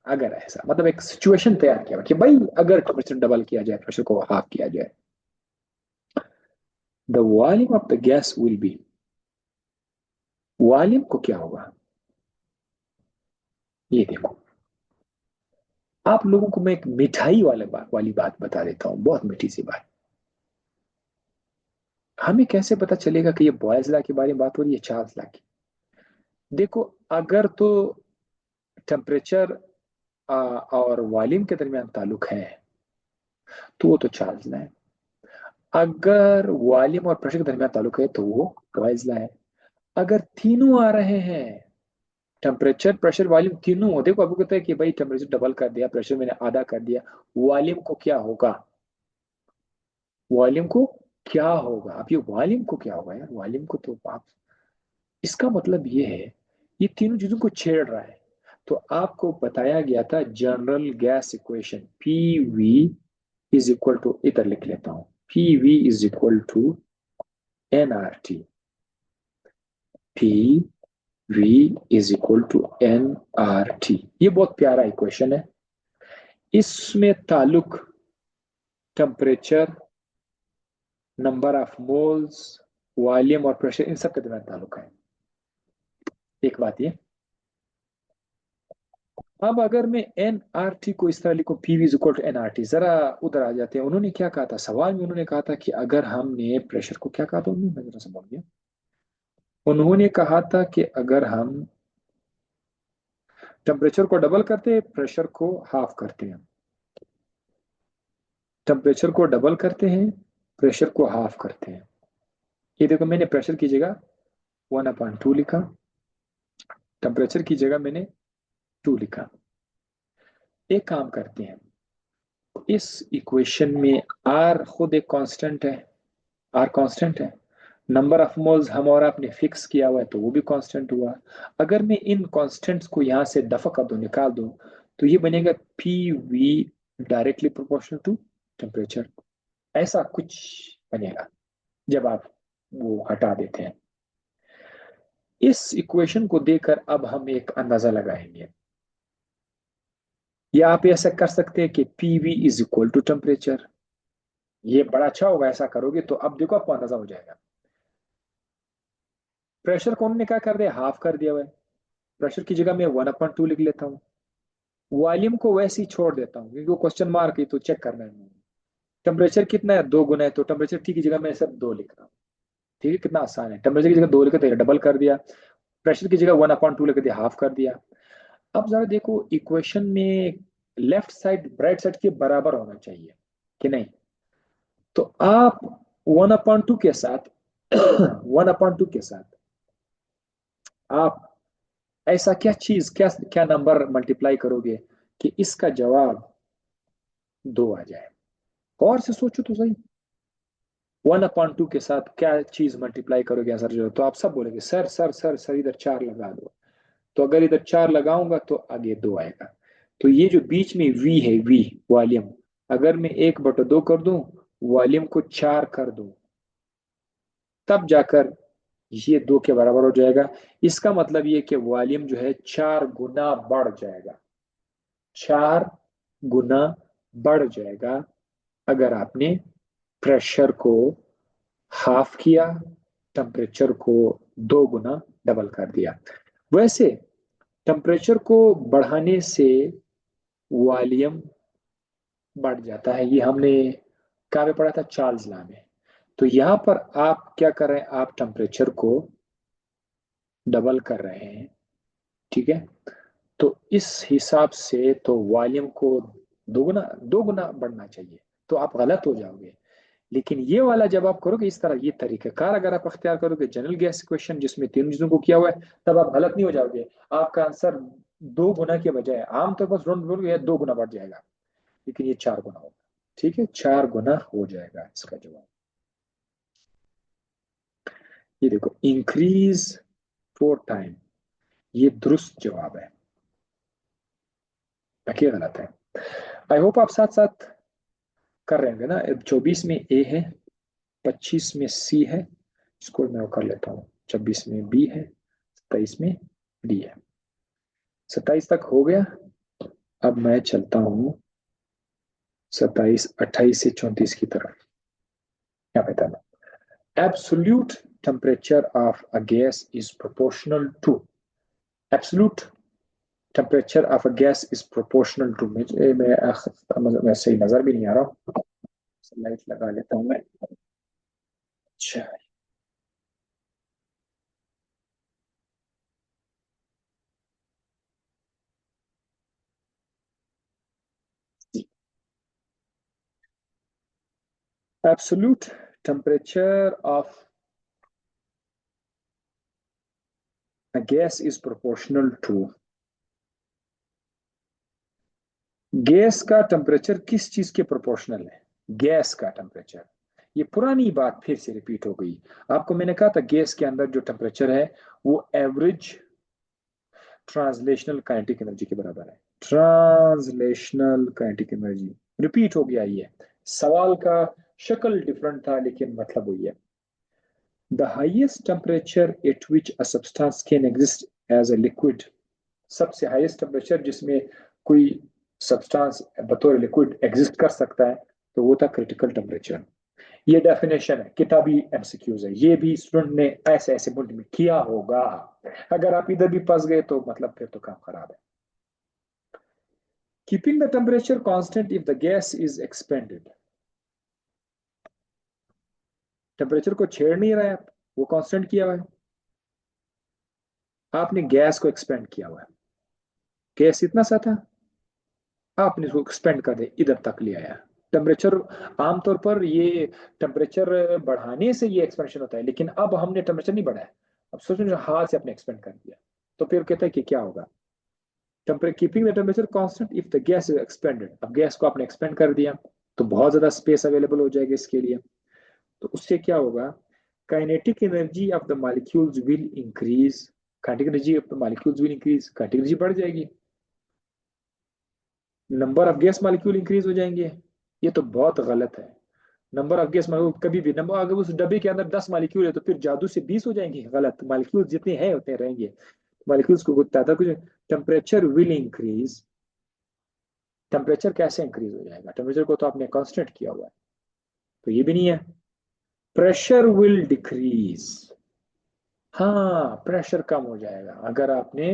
अगर ऐसा मतलब एक सिचुएशन तैयार किया कि भाई अगर टेम्परेचर डबल किया जाए, प्रेशर को हाफ किया जाए, the volume of the gas will be, volume को क्या होगा? ये देखो, आप लोगों को मैं एक मिठाई वाली बात बता देता हूं, बहुत मीठी सी बात। हमें कैसे पता चलेगा कि ये बॉयज लॉ के बारे में बात हो रही है, चार्ल्स लॉ की? देखो, अगर तो टेम्परेचर और वॉल्यूम के दरमियान ताल्लुक है तो वो तो चार्ल्स लॉ है। अगर वॉल्यूम और प्रेशर के दरमियान ताल्लुक है तो वो बॉयज लॉ है। अगर तीनों आ रहे हैं, टेम्परेचर प्रेशर वॉल्यूम तीनों हो, देखो आपको कहता है कि भाई टेम्परेचर डबल कर दिया, प्रेशर मैंने आधा कर दिया, वॉल्यूम को क्या होगा? वॉल्यूम को क्या होगा? अब ये वॉल्यूम को क्या होगा यार? वॉल्यूम को तो आप, इसका मतलब ये है ये तीनों चीजों को छेड़ रहा है। तो आपको बताया गया था general gas equation, P V is equal to, इधर लिख लेता हूं, P V is equal to N R T. P V is equal to N R T, ये बहुत प्यारा इक्वेशन है। इसमें ताल्लुक temperature, number of moles, volume और प्रेशर, इन सब के दरमियान ताल्लुक है। एक बात ये, अब अगर मैं एन आर टी को इस तरह लिखूं, PV is equal to N R T, जरा उधर आ जाते हैं। उन्होंने क्या कहा था सवाल में? उन्होंने कहा था कि अगर हमने प्रेशर को, क्या कहा था उन्होंने, मैं जरा सा बोल गया। उन्होंने कहा था कि अगर हम टेम्परेचर को डबल करते हैं, प्रेशर को हाफ करते हैं, टेम्परेचर को डबल करते हैं, प्रेशर को हाफ करते हैं। ये देखो, मैंने प्रेशर की जगह 1/2 लिखा, टेम्परेचर की जगह मैंने 2 लिखा। एक काम करते हैं, इस इक्वेशन में आर खुद एक कांस्टेंट है, आर कांस्टेंट है, नंबर ऑफ मोल्स हम और आपने फिक्स किया हुआ है तो वो भी कांस्टेंट हुआ। अगर मैं इन कांस्टेंट्स को यहां से दफा कर दूं, निकाल दूं, तो ये बनेगा P V directly proportional to temperature, ऐसा कुछ बनेगा जब आप वो हटा देते हैं। इस इक्वेशन को देकर अब हम एक अंदाजा लगाएंगे, या आप ऐसा कर सकते हैं कि P V is equal to temperature. ये बड़ा अच्छा होगा ऐसा करोगे तो। अब देखो आपको अंदाजा हो जाएगा। प्रेशर को हमने क्या कर दिया, हाफ कर दिया हुआ है। प्रेशर की जगह मैं 1/2 लिख लेता हूँ। वॉल्यूम को वैसे ही छोड़ देता हूँ क्योंकि वो क्वेश्चन मार्क है तो चेक करना है। टेम्परेचर कितना है, 2 गुना है, तो टेम्परेचर ठीक की जगह मैं सिर्फ 2 लिख रहा हूँ। ठीक है, कितना आसान है। टेम्परेचर की जगह 2 लिखा तो डबल कर दिया, प्रेशर की जगह 1/2 लिख दिया, हाफ कर दिया। अब जरा देखो इक्वेशन में लेफ्ट साइड राइट साइड के बराबर होना चाहिए कि नहीं। तो आप 1/2 के साथ 1/2 के साथ आप ऐसा क्या चीज, क्या क्या नंबर मल्टीप्लाई करोगे कि इसका जवाब 2 आ जाए। और से सोचो तो सही, 1/2 के साथ क्या चीज मल्टीप्लाई करोगे आंसर जो, तो आप सब बोलेंगे सर सर सर सर इधर 4 लगा दो। तो अगर इधर 4 लगाऊंगा तो आगे 2 आएगा। तो ये जो बीच में वी है, वी वॉल्यूम, अगर मैं 1/2 कर दूं, वॉल्यूम को 4 कर दूं, तब जाकर ये 2 के बराबर हो जाएगा। इसका मतलब ये कि वॉल्यूम जो है 4 गुना बढ़ जाएगा, 4 गुना बढ़ जाएगा अगर आपने प्रेशर को हाफ किया, टेम्परेचर को 2 गुना डबल कर दिया। वैसे टेम्परेचर को बढ़ाने से वॉल्यूम बढ़ जाता है, ये हमने कहाँ पे पढ़ा था, चार्ल्स लॉ में। तो यहाँ पर आप क्या कर रहे हैं, आप टेम्परेचर को डबल कर रहे हैं, ठीक है। तो इस हिसाब से तो वॉल्यूम को 2 गुना बढ़ना चाहिए, तो आप गलत हो जाओगे। लेकिन ये वाला जब आप करोगे इस तरह, ये तरीकाकार अगर आप अख्तियार करोगे जनरल गैस क्वेश्चन जिसमें तीन चीजों को किया हुआ है, तब आप गलत नहीं हो जाओगे। आपका आंसर 2 गुना के बजाय आमतौर पर बोलोगे 2 गुना बढ़ जाएगा, लेकिन ये 4 गुना होगा। ठीक है, 4 गुना हो जाएगा इसका जवाब। ये देखो, इंक्रीज 4 टाइम, ये दुरुस्त जवाब है, बाकी गलत है। आई होप आप साथ साथ कर रहे होंगे ना। 24 में ए है, 25 में सी है, इसको मैं कर लेता हूँ, 26 में बी है, 27 में डी है। 27 तक हो गया। अब मैं चलता हूँ 27, 28 से 34 की तरफ। क्या बताना, absolute temperature of a gas is proportional to, absolute temperature of a gas is proportional to, मैं सही नजर भी नहीं आ रहा, लाइट लगा लेता हूँ मैं। अच्छा, absolute temperature of a gas is proportional to, gas का टेम्परेचर किस चीज के प्रोपोर्शनल है, गैस का टेम्परेचर। ये पुरानी बात फिर से रिपीट हो गई। आपको मैंने कहा था गैस के अंदर जो टेम्परेचर है वो एवरेज ट्रांसलेशनल काइनेटिक एनर्जी के बराबर है, ट्रांसलेशनल काइनेटिक एनर्जी। रिपीट हो गया ये, सवाल का शक्ल डिफरेंट था लेकिन मतलब वही है। The highest temperature at which a substance can exist as a liquid, सबसे हाईएस्ट टेम्परेचर जिसमें कोई सब्सटेंस बतौर लिक्विड एग्जिस्ट कर सकता है, तो वो था क्रिटिकल टेम्परेचर। ये डेफिनेशन है, किताबी एमसीक्यूज है, ये भी स्टूडेंट ने ऐसे ऐसे मुल्क में किया होगा। अगर आप इधर भी फंस गए तो मतलब फिर तो काम खराब है। Keeping the temperature constant if the gas is expanded. Temperature को छेड़ नहीं रहा है, वो कांस्टेंट किया हुआ है, आपने गैस को एक्सपेंड किया हुआ है। गैस इतना सा था, आपने इसको एक्सपेंड कर दिया, इधर तक ले आया। टेम्परेचर आमतौर पर ये टेम्परेचर बढ़ाने से ये एक्सपेंशन होता है, लेकिन अब हमने टेम्परेचर नहीं बढ़ाया, अब सोचो जो हाथ से आपने एक्सपेंड कर दिया, तो फिर कहता है कि क्या होगा, keeping the temperature constant if the gas is expanded. अब गैस को आपने एक्सपेंड कर दिया तो बहुत ज्यादा स्पेस अवेलेबल हो जाएगी इसके लिए, तो उससे क्या होगा, kinetic energy of the molecules will increase. Kinetic energy of the molecules will increase, kinetic energy बढ़ जाएगी, number of gas molecule increase हो जाएंगे। ये तो बहुत गलत है। नंबर ऑफ गैस मॉलिक्यूल कभी भी, नंबर अगर उस डब्बे के अंदर 10 मॉलिक्यूल है तो फिर जादू से 20 हो जाएंगे, गलत। मॉलिक्यूल जितने हैं उतने रहेंगे, मॉलिक्यूल्स को तादाद कुछ। टेम्परेचर विल इंक्रीज, टेम्परेचर कैसे इंक्रीज हो जाएगा, टेम्परेचर को तो आपने कांस्टेंट किया हुआ है, तो ये भी नहीं है। प्रेशर विल डिक्रीज, हाँ प्रेशर कम हो जाएगा अगर आपने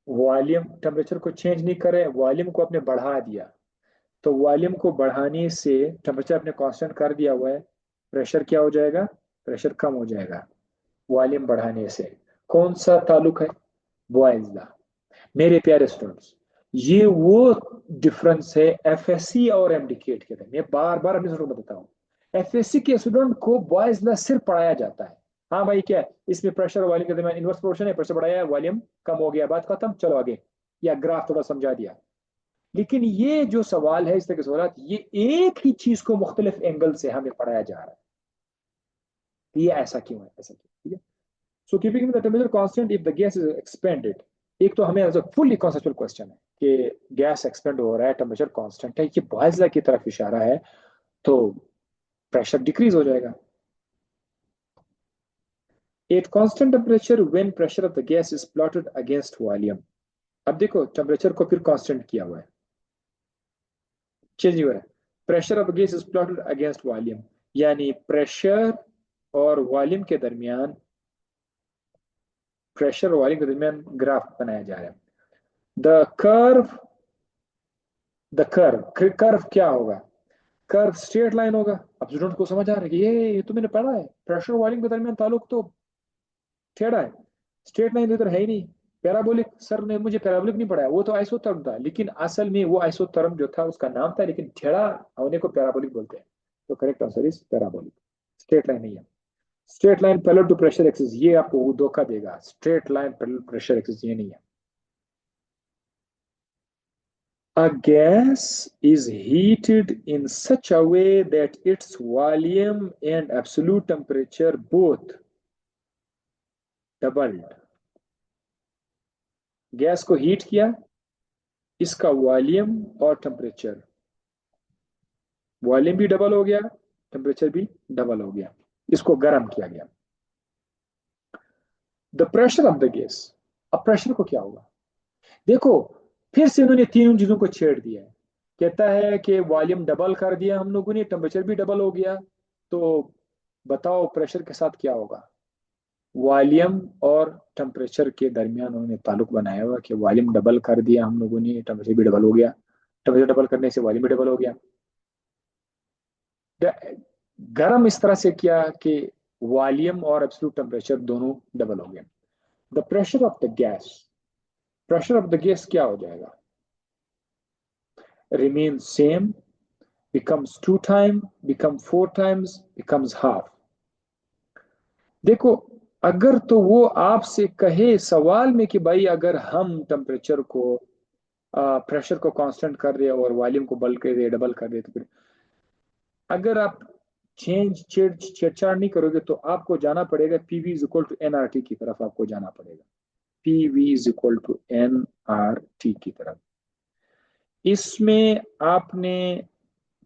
वॉल्यूम, टेम्परेचर को चेंज नहीं करे, वॉल्यूम को आपने बढ़ा दिया, तो वॉल्यूम को बढ़ाने से टेम्परेचर आपने कांस्टेंट कर दिया हुआ है, प्रेशर क्या हो जाएगा, प्रेशर कम हो जाएगा वॉल्यूम बढ़ाने से। कौन सा ताल्लुक है, बॉयज ला। मेरे प्यारे स्टूडेंट्स, ये वो डिफरेंस है एफएससी और एमडीकेट के। मैं बार बार अपने स्टूडेंट को बताता हूँ, एफएससी के स्टूडेंट को बॉयज ला सिर्फ पढ़ाया जाता है, हाँ भाई क्या है इसमें प्रेशर और वॉल्यूम के दरमियान इनवर्स प्रोपोर्शन है, प्रेशर बढ़ाया वॉल्यूम कम हो गया, बात खत्म, चलो आगे, या ग्राफ थोड़ा समझा दिया। लेकिन ये जो सवाल है, इस तरह के सवाल, ये एक ही चीज को मुख्तलिफ एंगल से हमें पढ़ाया जा रहा है, ये ऐसा क्यों है, ऐसा क्यों, ठीक है। So keeping the temperature constant if the gas is expanded, एक तो हमें as a fully conceptual question है कि गैस एक्सपेंड हो रहा है, टेम्परेचर कांस्टेंट है, ये बायज़ा की तरफ इशारा है, तो प्रेशर डिक्रीज हो जाएगा। At constant temperature when pressure of the gas is plotted against volume. अब देखो टेम्परेचर को फिर कांस्टेंट किया हुआ है, चेंज नहीं हो रहा है, pressure of gas is plotted against volume, यानी प्रेशर और वॉल्यूम के दरमियान, प्रेशर और वॉल्यूम के दरमियान ग्राफ बनाया जा रहा है। The curve, the curve, curve क्या होगा, कर्व स्ट्रेट लाइन होगा। अब स्टूडेंट को समझ आ रहा है कि ये तो मैंने पढ़ा है, प्रेशर वॉल्यूम के दरमियान ताल्लुक तो टेढ़ा है, स्ट्रेट लाइन इधर है ही नहीं। पैराबोलिक, सर ने मुझे पैराबोलिक नहीं पढ़ाया, वो तो आइसोथर्म था, लेकिन असल में वो आइसोथर्म जो था उसका नाम था, लेकिन टेढ़ा होने को पैराबोलिक बोलते हैं, तो correct answer is parabolic, straight line नहीं है। Straight line parallel to pressure axis, ये आपको धोखा देगा, straight line parallel pressure axis ये नहीं है। A gas is heated in such a way that its volume and absolute temperature both doubled. Gas को हीट किया, इसका वॉल्यूम और टेम्परेचर, वॉल्यूम भी डबल हो गया, टेम्परेचर भी डबल हो गया, इसको गर्म किया गया। The pressure of the gas, अब प्रेशर को क्या होगा, देखो फिर से उन्होंने तीनों चीजों को छेड़ दिया है। कहता है कि वॉल्यूम डबल कर दिया हम लोगों ने, टेम्परेचर भी डबल हो गया, तो बताओ प्रेशर के साथ क्या होगा। वॉल्यूम और टेम्परेचर के दरमियान उन्होंने ताल्लुक बनाया हुआ कि वॉल्यूम डबल कर दिया हम लोगों ने, टेम्परेचर भी डबल हो गया, टेम्परेचर डबल करने से वॉल्यूम भी डबल हो गया। गर्म इस तरह से किया कि वॉल्यूम और एब्सोल्यूट टेम्परेचर दोनों डबल हो गए। The pressure of the gas, pressure of the gas क्या हो जाएगा, remain same, becomes 2 times, become 4 times, becomes half। देखो अगर तो वो आपसे कहे सवाल में कि भाई अगर हम टेम्परेचर को, प्रेशर को कांस्टेंट कर रहे और वॉल्यूम को बल कर दे, डबल कर दे, तो फिर अगर आप छेड़छाड़ नहीं करोगे तो आपको जाना पड़ेगा PV is equal to N R T की तरफ, आपको जाना पड़ेगा PV is equal to N R T की तरफ। इसमें आपने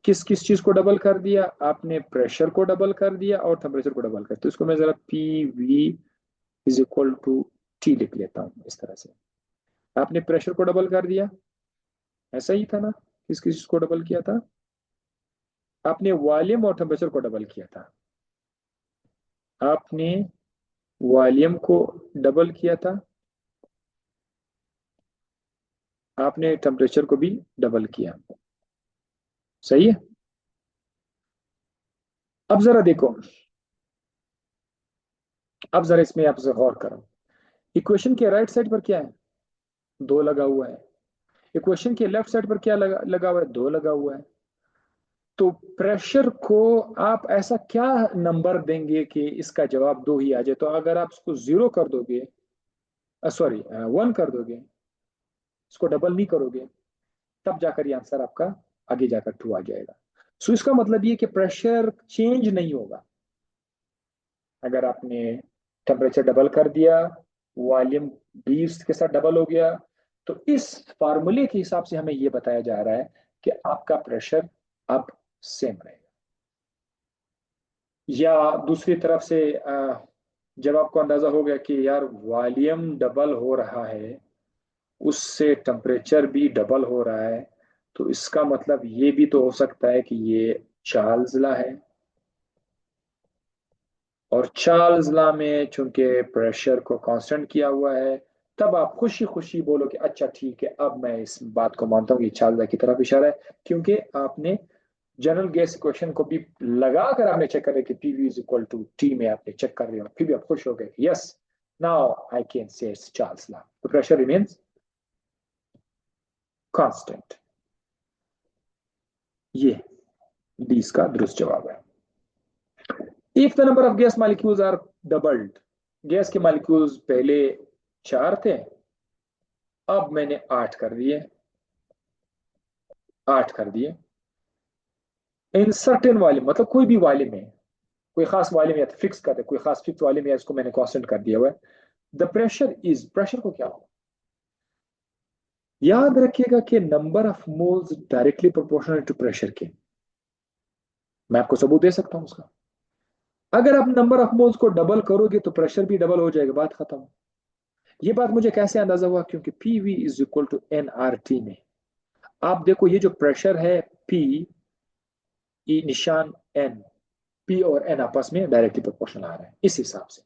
किस किस चीज को डबल कर दिया, आपने प्रेशर को डबल कर दिया और टेम्परेचर को डबल कर, तो इसको मैं जरा P V is equal to T लिख लेता हूं इस तरह से। आपने प्रेशर को डबल कर दिया, ऐसा ही था ना, किस किस चीज को डबल किया था, आपने वॉल्यूम और टेम्परेचर को डबल किया था, आपने वॉल्यूम को डबल किया था आपने टेम्परेचर को भी डबल किया। सही है। अब जरा देखो, अब जरा इसमें आपसे गौर करो। इक्वेशन के राइट साइड पर क्या है? दो लगा हुआ है। इक्वेशन के लेफ्ट साइड पर क्या लगा हुआ है? दो लगा हुआ है। तो प्रेशर को आप ऐसा क्या नंबर देंगे कि इसका जवाब दो ही आ जाए? तो अगर आप इसको जीरो कर दोगे, सॉरी वन कर दोगे, इसको डबल नहीं करोगे, तब जाकर ये आंसर आपका आगे जाकर टू आ जाएगा। सो इसका मतलब ये कि प्रेशर चेंज नहीं होगा। अगर आपने टेम्परेचर डबल कर दिया, वॉल्यूम भी उसके साथ डबल हो गया, तो इस फार्मूले के हिसाब से हमें यह बताया जा रहा है कि आपका प्रेशर अब सेम रहेगा। या दूसरी तरफ से जब आपको अंदाजा हो गया कि यार वॉल्यूम डबल हो रहा है, उससे टेम्परेचर भी डबल हो रहा है, तो इसका मतलब ये भी तो हो सकता है कि ये चार्ल्स लॉ है। और चार्ल्स लॉ में चूंकि प्रेशर को कांस्टेंट किया हुआ है, तब आप खुशी खुशी बोलो कि अच्छा ठीक है, अब मैं इस बात को मानता हूँ कि चार्ल्स लॉ की तरफ इशारा है, क्योंकि आपने जनरल गैस इक्वेशन को भी लगा कर आपने चेक कर कि PV is equal to T में आपने चेक कर रहे हो, फिर भी आप खुश हो गए, yes now I can say it's Charles law, तो प्रेशर रिमेन्स कांस्टेंट। ये डी इसका दुरुस्त जवाब है। If the number of gas molecules are doubled, gas के मॉलिक्यूल्स पहले चार थे, अब मैंने आठ कर दिए, आठ कर दिए इन सर्टेन वॉल्यूम, मतलब कोई भी वॉल्यूम है, कोई खास वॉल्यूम या तो फिक्स कर दे, कोई खास फिक्स वॉल्यूम या इसको मैंने कांस्टेंट कर दिया हुआ है। द प्रेशर इज, प्रेशर को क्या होगा? याद रखिएगा कि number of moles directly proportional to pressure के। मैं आपको सबूत दे सकता हूं उसका। अगर आप नंबर ऑफ मोल्स को डबल करोगे तो प्रेशर भी डबल हो जाएगा, बात खत्म। ये बात मुझे कैसे अंदाजा हुआ? क्योंकि P V is equal to N R T में आप देखो ये जो प्रेशर है पी, ई निशान एन, पी और एन आपस में डायरेक्टली प्रोपोर्शनल आ रहा है इस हिसाब से।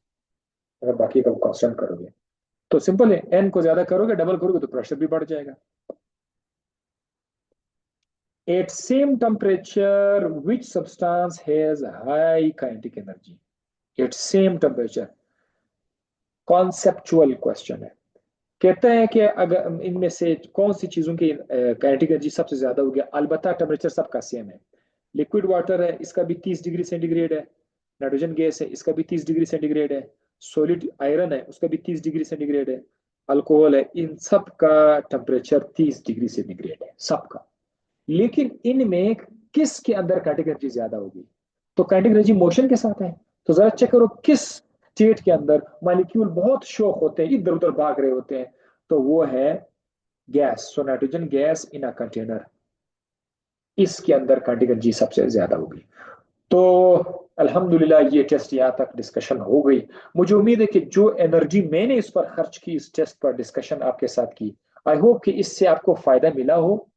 अगर बाकी का कांस्टेंट करोगे तो सिंपल है, एन को ज्यादा करोगे, डबल करोगे तो प्रेशर भी बढ़ जाएगा। At same temperature, which substance has high kinetic energy? At same temperature, conceptual question है। कहते हैं कि अगर इनमें से कौन सी चीजों की काइनेटिक एनर्जी सबसे ज्यादा होगी? अलबत्ता टेम्परेचर सबका सेम है। लिक्विड वाटर है, इसका भी 30 डिग्री सेंटीग्रेड है। नाइट्रोजन गैस है, इसका भी 30 डिग्री सेंटीग्रेड है। सॉलिड आयरन है, उसका भी 30 डिग्री सेंटीग्रेड है। अल्कोहल है, इन सब का टेम्परेचर 30 डिग्री सेंटीग्रेड है सबका। लेकिन इनमें किसके अंदर काइनेटिक एनर्जी ज्यादा होगी? तो काइनेटिक एनर्जी मोशन के साथ है, तो जरा चेक करो किस स्टेट के अंदर मॉलिक्यूल बहुत शौक होते हैं, इधर उधर भाग रहे होते हैं। तो वो है gas. So nitrogen gas in a container, इसके अंदर काइनेटिक एनर्जी सबसे ज्यादा होगी। तो अल्हम्दुलिल्लाह ये टेस्ट यहाँ तक डिस्कशन हो गई। मुझे उम्मीद है कि जो एनर्जी मैंने इस पर खर्च की, इस टेस्ट पर डिस्कशन आपके साथ की, आई होप कि इससे आपको फायदा मिला हो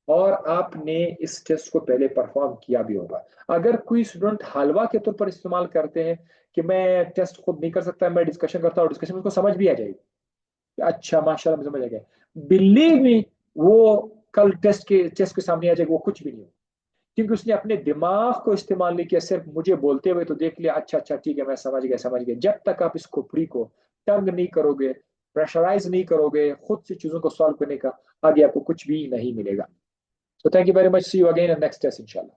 और आपने इस टेस्ट को पहले परफॉर्म किया भी होगा। अगर कोई स्टूडेंट हलवा के तौर पर इस्तेमाल करते हैं कि मैं टेस्ट खुद नहीं कर सकता, मैं डिस्कशन करता हूँ, डिस्कशन उसको समझ भी आ जाएगी, अच्छा माशाल्लाह मुझे समझ आ गया, बिलीव मी, वो कल टेस्ट के सामने आ जाएगा, वो कुछ भी नहीं हो, क्योंकि उसने अपने दिमाग को इस्तेमाल नहीं किया, सिर्फ मुझे बोलते हुए तो देख लिया, अच्छा अच्छा ठीक है मैं समझ गया समझ गया। जब तक आप इस खोपड़ी को तंग नहीं करोगे, प्रेशराइज नहीं करोगे खुद से चीजों को सॉल्व करने का, आगे आपको कुछ भी नहीं मिलेगा। So thank you very much. See you again in the next test, inshallah.